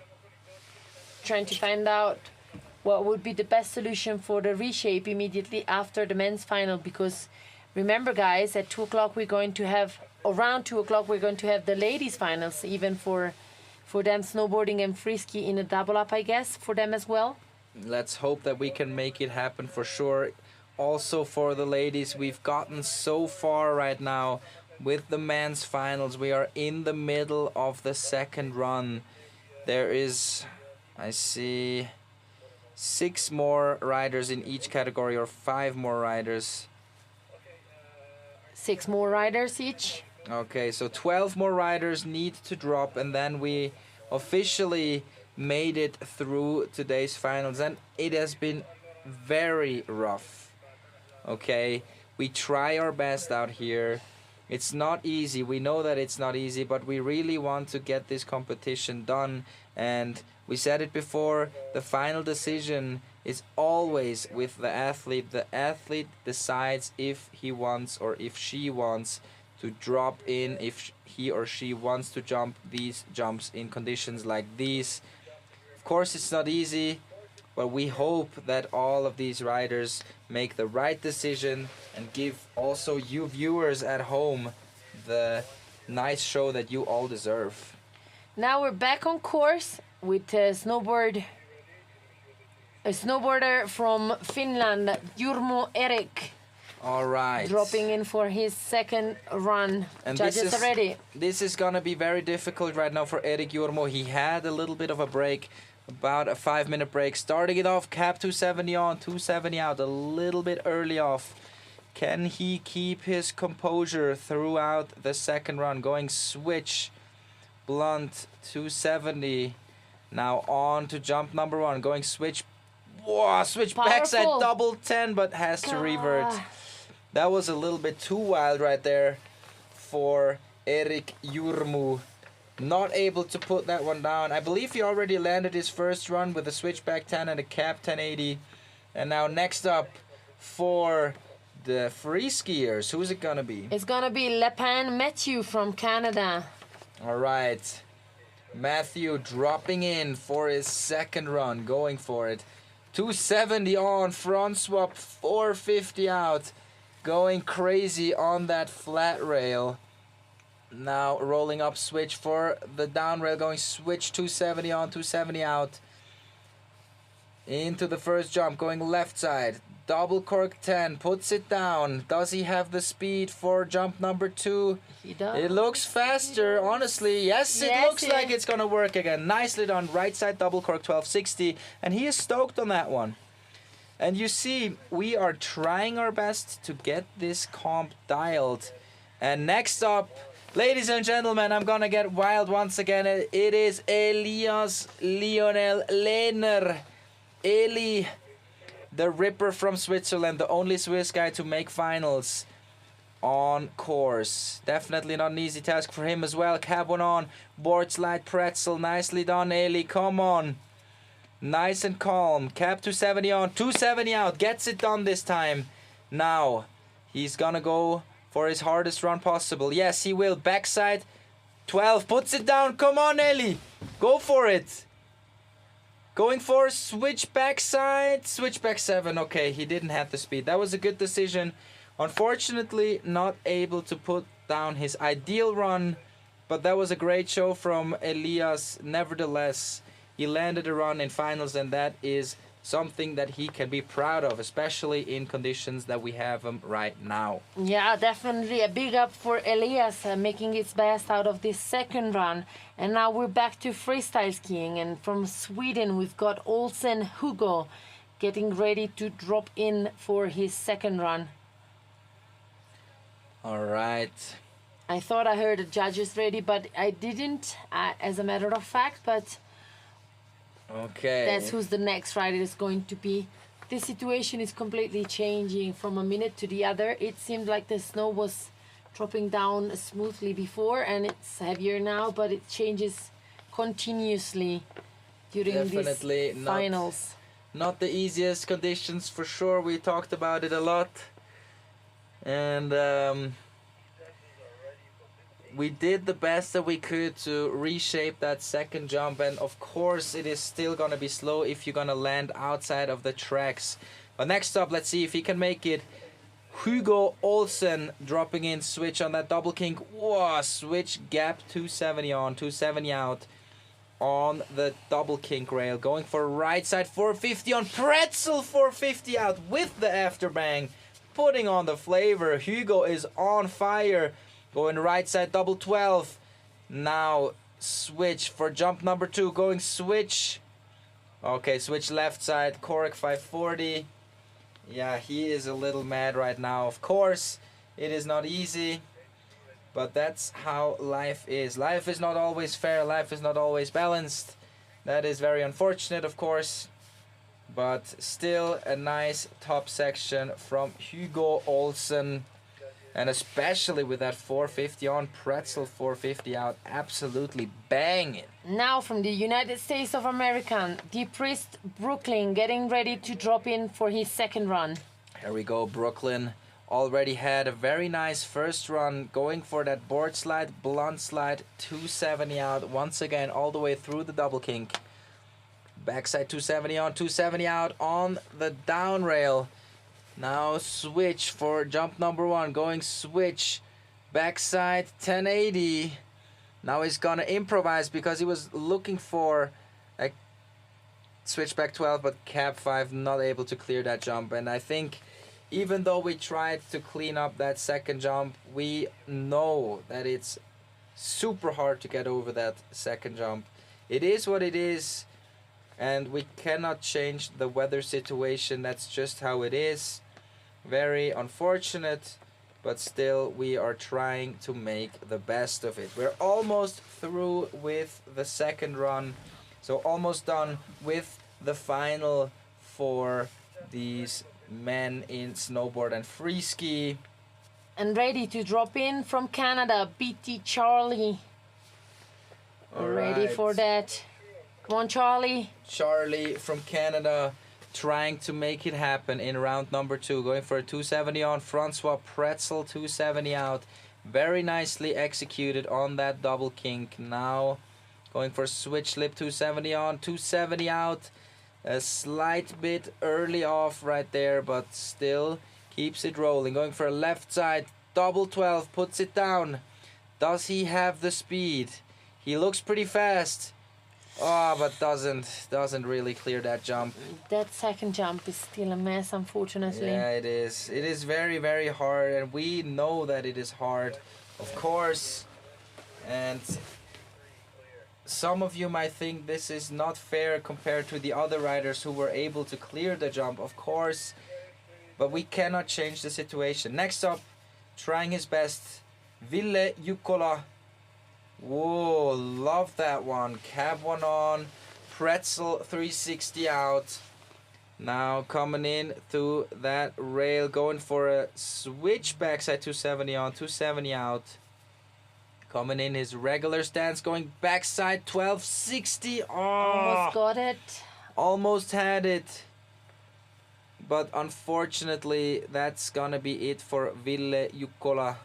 trying to find out what would be the best solution for the reshape immediately after the men's final, because remember guys, at 2 o'clock we're going to have, around 2 o'clock we're going to have the ladies finals, even for them snowboarding and frisky in a double up, I guess, for them as well. Let's hope that we can make it happen for sure. Also for the ladies, we've gotten so far right now with the men's finals. We are in the middle of the second run. There is, I see, 6 more riders in each category, or 5 more riders. 6 more riders each. Okay, so 12 more riders need to drop, and then we officially made it through today's finals, and it has been very rough. Okay, we try our best out here. It's not easy. We know that it's not easy, but we really want to get this competition done. And we said it before, the final decision is always with the athlete. The athlete decides if he wants or if she wants to drop in, if he or she wants to jump these jumps in conditions like these. Of course, it's not easy, but we hope that all of these riders make the right decision and give also you viewers at home the nice show that you all deserve. Now we're back on course with a snowboarder from Finland, Jurmo Erik, All right. dropping in for his second run. And Judges are ready. This is gonna be very difficult right now for Erik Jurmo. He had a little bit of a break, about a 5-minute break. Starting it off, cap 270 on, 270 out, a little bit early off. Can he keep his composure throughout the second run? Going switch, blunt, 270. Now on to jump number 1. Going switch, whoa, switch backside, Powerful. double 10, but has to revert. That was a little bit too wild right there for Erik Jurmo. Not able to put that one down. I believe he already landed his first run with a switchback 10 and a cap 1080. And now next up for the free skiers, who's it gonna be? It's gonna be Lepan Matthew from Canada. All right, Matthew dropping in for his second run, going for it. 270 on, front swap, 450 out. Going crazy on that flat rail. Now rolling up switch for the down rail, going switch 270 on, 270 out. Into the first jump, going left side. Double cork 10, puts it down. Does he have the speed for jump number 2? He does. It looks faster, honestly. Yes, it Yes, looks it- like it's gonna work again. Nicely done, right side double cork 1260. And he is stoked on that one. And you see, we are trying our best to get this comp dialed. And next up, ladies and gentlemen, I'm gonna get wild once again. It is Elias Lionel Lehner. Eli, the Ripper from Switzerland, the only Swiss guy to make finals on course. Definitely not an easy task for him as well. Cab one on, board slide pretzel. Nicely done, Eli. Come on. Nice and calm. Cap 270 on, 270 out. Gets it done this time. Now, he's gonna go for his hardest run possible. Yes, he will. Backside. 12, puts it down. Come on, Ellie. Go for it. Going for switch backside. Switch back 7. Okay, he didn't have the speed. That was a good decision. Unfortunately, not able to put down his ideal run. But that was a great show from Elias. Nevertheless, he landed a run in finals, and that is something that he can be proud of, especially in conditions that we have him right now. Yeah, definitely a big up for Elias making his best out of this second run. And now we're back to freestyle skiing, and from Sweden we've got Olsen Hugo getting ready to drop in for his second run. All right. I thought I heard the judges ready, but I didn't, as a matter of fact, but Okay. that's who's the next rider is going to be. The situation is completely changing from a minute to the other. It seemed like the snow was dropping down smoothly before, and it's heavier now, but it changes continuously during Definitely these not. finals. Not the easiest conditions for sure. We talked about it a lot. And we did the best that we could to reshape that second jump, and of course it is still gonna be slow if you're gonna land outside of the tracks. But next up, let's see if he can make it. Hugo Olsen dropping in switch on that double kink. Whoa, switch gap 270 on, 270 out on the double kink rail. Going for right side 450 on, pretzel 450 out with the afterbang. Putting on the flavor. Hugo is on fire. Going right side double 12. Now switch for jump number 2. Going switch. Okay, switch left side. Cork 540. Yeah, he is a little mad right now. Of course, it is not easy. But that's how life is. Life is not always fair. Life is not always balanced. That is very unfortunate, of course. But still a nice top section from Hugo Olsen. And especially with that 450 on, pretzel 450 out, absolutely banging. Now from the United States of America, DePriest Brooklyn getting ready to drop in for his second run. Here we go, Brooklyn. Already had a very nice first run, going for that board slide, blunt slide, 270 out, once again all the way through the double kink. Backside 270 on, 270 out on the down rail. Now switch for jump number 1, going switch, backside 1080. Now he's gonna improvise because he was looking for a switch back 12, but cab 5 not able to clear that jump. And I think even though we tried to clean up that second jump, we know that it's super hard to get over that second jump. It is what it is, and we cannot change the weather situation. That's just how it is. Very unfortunate, but still we are trying to make the best of it. We're almost through with the second run, so almost done with the final for these men in snowboard and freeski. And ready to drop in from Canada, BT Charlie. Ready for that. Come on, Charlie. Charlie from Canada trying to make it happen in round number 2. Going for a 270 on, Francois pretzel 270 out. Very nicely executed on that double kink. Now going for switch lip 270 on, 270 out. A slight bit early off right there, but still keeps it rolling. Going for a left side double 12, puts it down. Does he have the speed? He looks pretty fast. Oh, but doesn't really clear that jump. That second jump is still a mess, unfortunately. Yeah, it is. It is very, very hard, and we know that it is hard, of course. And some of you might think this is not fair compared to the other riders who were able to clear the jump, of course. But we cannot change the situation. Next up, trying his best, Ville Jukkola. Whoa, love that one. Cab 1 on, pretzel 360 out. Now coming in through that rail, going for a switch backside 270 on, 270 out. Coming in his regular stance, going backside 1260. Oh, Almost got it. almost had it. But unfortunately, that's gonna be it for Ville Jukkola.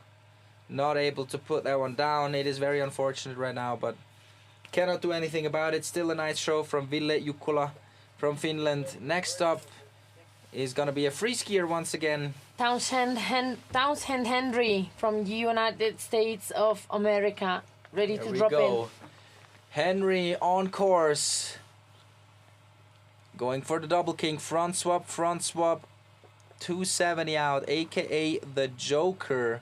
not able to put that one down. It is very unfortunate right now, but cannot do anything about it. Still a nice show from Ville Jukkola from Finland. Next up is gonna be a free skier once again. Townshend Henry from the United States of America, ready There to we drop go. in. Henry on course. Going for the double king, front swap, 270 out, aka the Joker.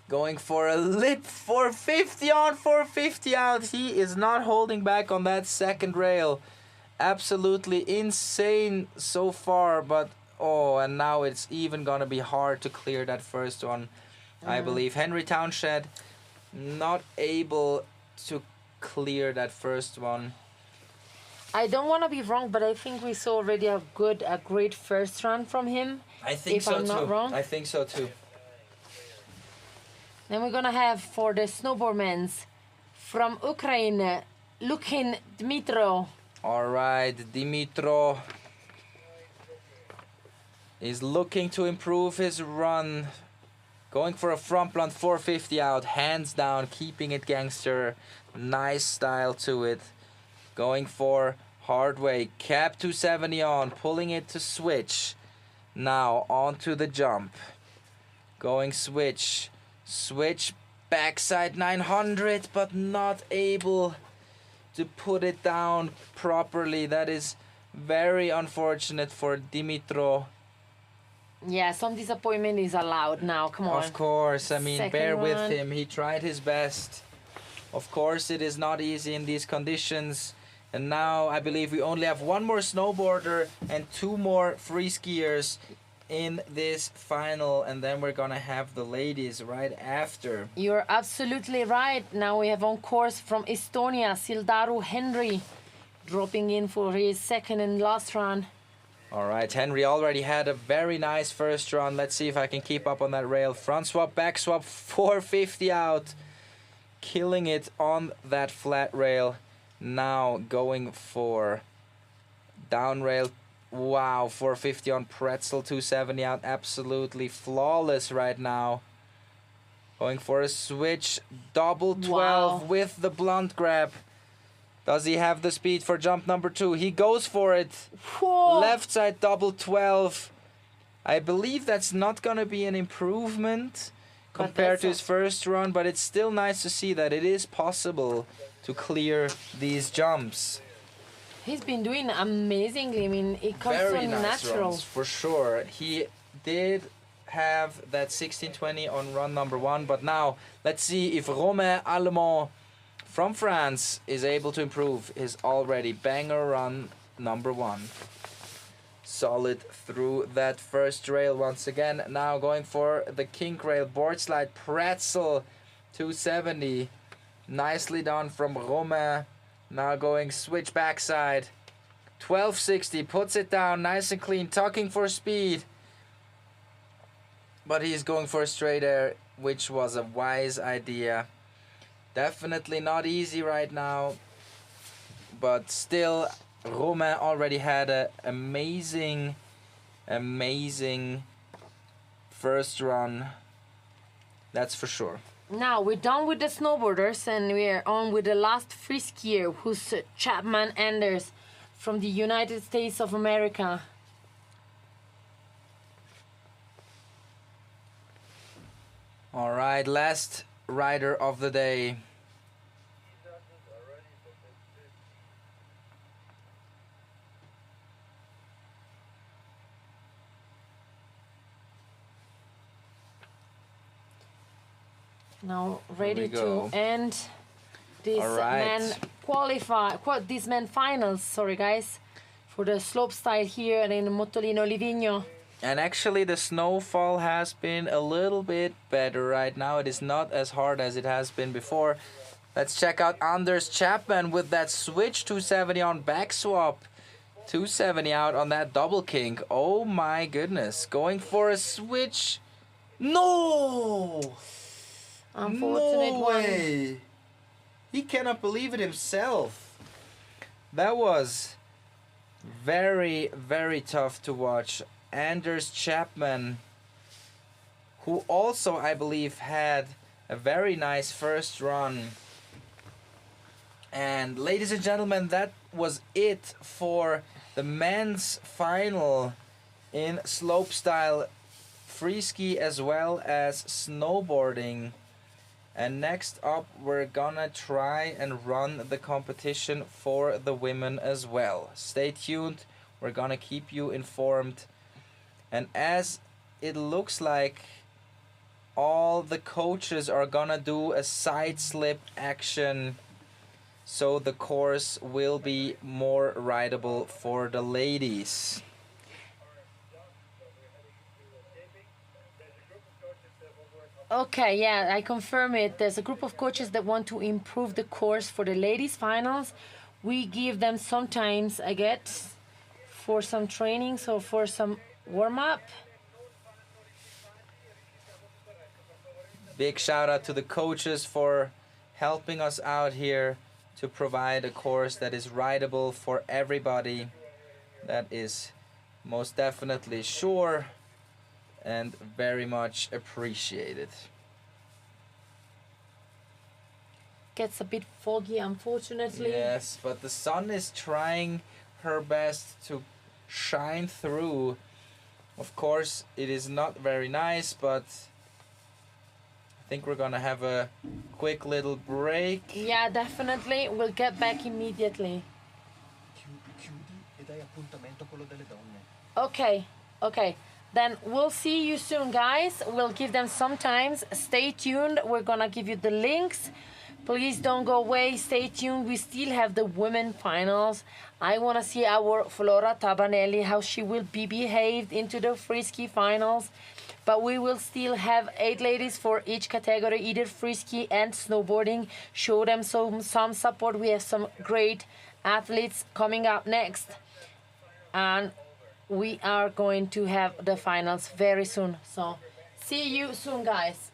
Going for a lip 450 on, 450 out. He is not holding back on that second rail. Absolutely insane so far, but oh, and now it's even gonna be hard to clear that first one, I believe. Henry Townshend not able to clear that first one. I don't want to be wrong, but I think we saw already a great first run from him. I think if so I'm too. not wrong. I think so too. Then we're gonna have for the snowboardmans from Ukraine, Lukin Dmitro. All right, Dimitro is looking to improve his run. Going for a front blunt 450 out, hands down, keeping it gangster. Nice style to it. Going for hard way, cap 270 on, pulling it to switch. Now onto the jump. Going switch, backside 900, but not able to put it down properly. That is very unfortunate for Dimitro. Yeah, some disappointment is allowed now. Come on. Of course, I mean, Second bear with run. him. He tried his best. Of course, it is not easy in these conditions. And now I believe we only have one more snowboarder and two more free skiers in this final, and then we're gonna have the ladies right after. You're absolutely right. Now we have on course from Estonia, Sildaru Henry, dropping in for his second and last run. All right, Henry already had a very nice first run. Let's see if I can keep up on that rail. Front swap, back swap, 450 out. Killing it on that flat rail. Now going for down rail. Wow, 450 on pretzel, 270 out. Absolutely flawless right now. Going for a switch, double 12 Wow. with the blunt grab. Does he have the speed for jump number 2? He goes for it. Whoa. Left side double 12. I believe that's not going to be an improvement compared to his first run, but it's still nice to see that it is possible to clear these jumps. He's been doing amazingly. I mean, it comes Very so nice natural. runs, for sure. He did have that 1620 on run number 1, but now let's see if Romain Allemand from France is able to improve his already banger run number 1. Solid through that first rail once again. Now going for the kink rail, board slide, pretzel, 270. Nicely done from Romain. Now going switch backside, 1260, puts it down nice and clean, tucking for speed. But he's going for a straight air, which was a wise idea. Definitely not easy right now, but still Romain already had an amazing first run, that's for sure. Now we're done with the snowboarders and we're on with the last free skier, who's Chapman Anders from the United States of America. All right, last rider of the day. Now ready we go. to end this All right. this men finals, sorry guys, for the slopestyle here in Mottolino Livigno. And actually the snowfall has been a little bit better right now. It is not as hard as it has been before. Let's check out Anders Chapman with that switch, 270 on back swap. 270 out on that double kink. Oh my goodness. Going for a switch. No! Unfortunate No one. way. He cannot believe it himself. That was very, very tough to watch. Anders Chapman, who also, I believe, had a very nice first run. And ladies and gentlemen, that was it for the men's final in slopestyle, freeski as well as snowboarding. And next up, we're gonna try and run the competition for the women as well. Stay tuned, we're gonna keep you informed. And as it looks like all the coaches are gonna do a side slip action, so the course will be more rideable for the ladies. Okay, yeah, I confirm it. There's a group of coaches that want to improve the course for the ladies finals. We give them sometimes, I get, for some training, so for some warm-up. Big shout out to the coaches for helping us out here to provide a course that is rideable for everybody. That is most definitely sure and very much appreciated. Gets a bit foggy, unfortunately. Yes, but the sun is trying her best to shine through. Of course, it is not very nice, but I think we're gonna have a quick little break. Yeah, definitely. We'll get back immediately. Okay, okay. Then we'll see you soon, guys. We'll give them some times. Stay tuned. We're gonna give you the links. Please don't go away. Stay tuned. We still have the women finals. I want to see our Flora Tabanelli, how she will be behaved into the Frisky finals. But we will still have 8 ladies for each category, either Frisky and snowboarding. Show them some support. We have some great athletes coming up next. And we are going to have the finals very soon. So see you soon, guys.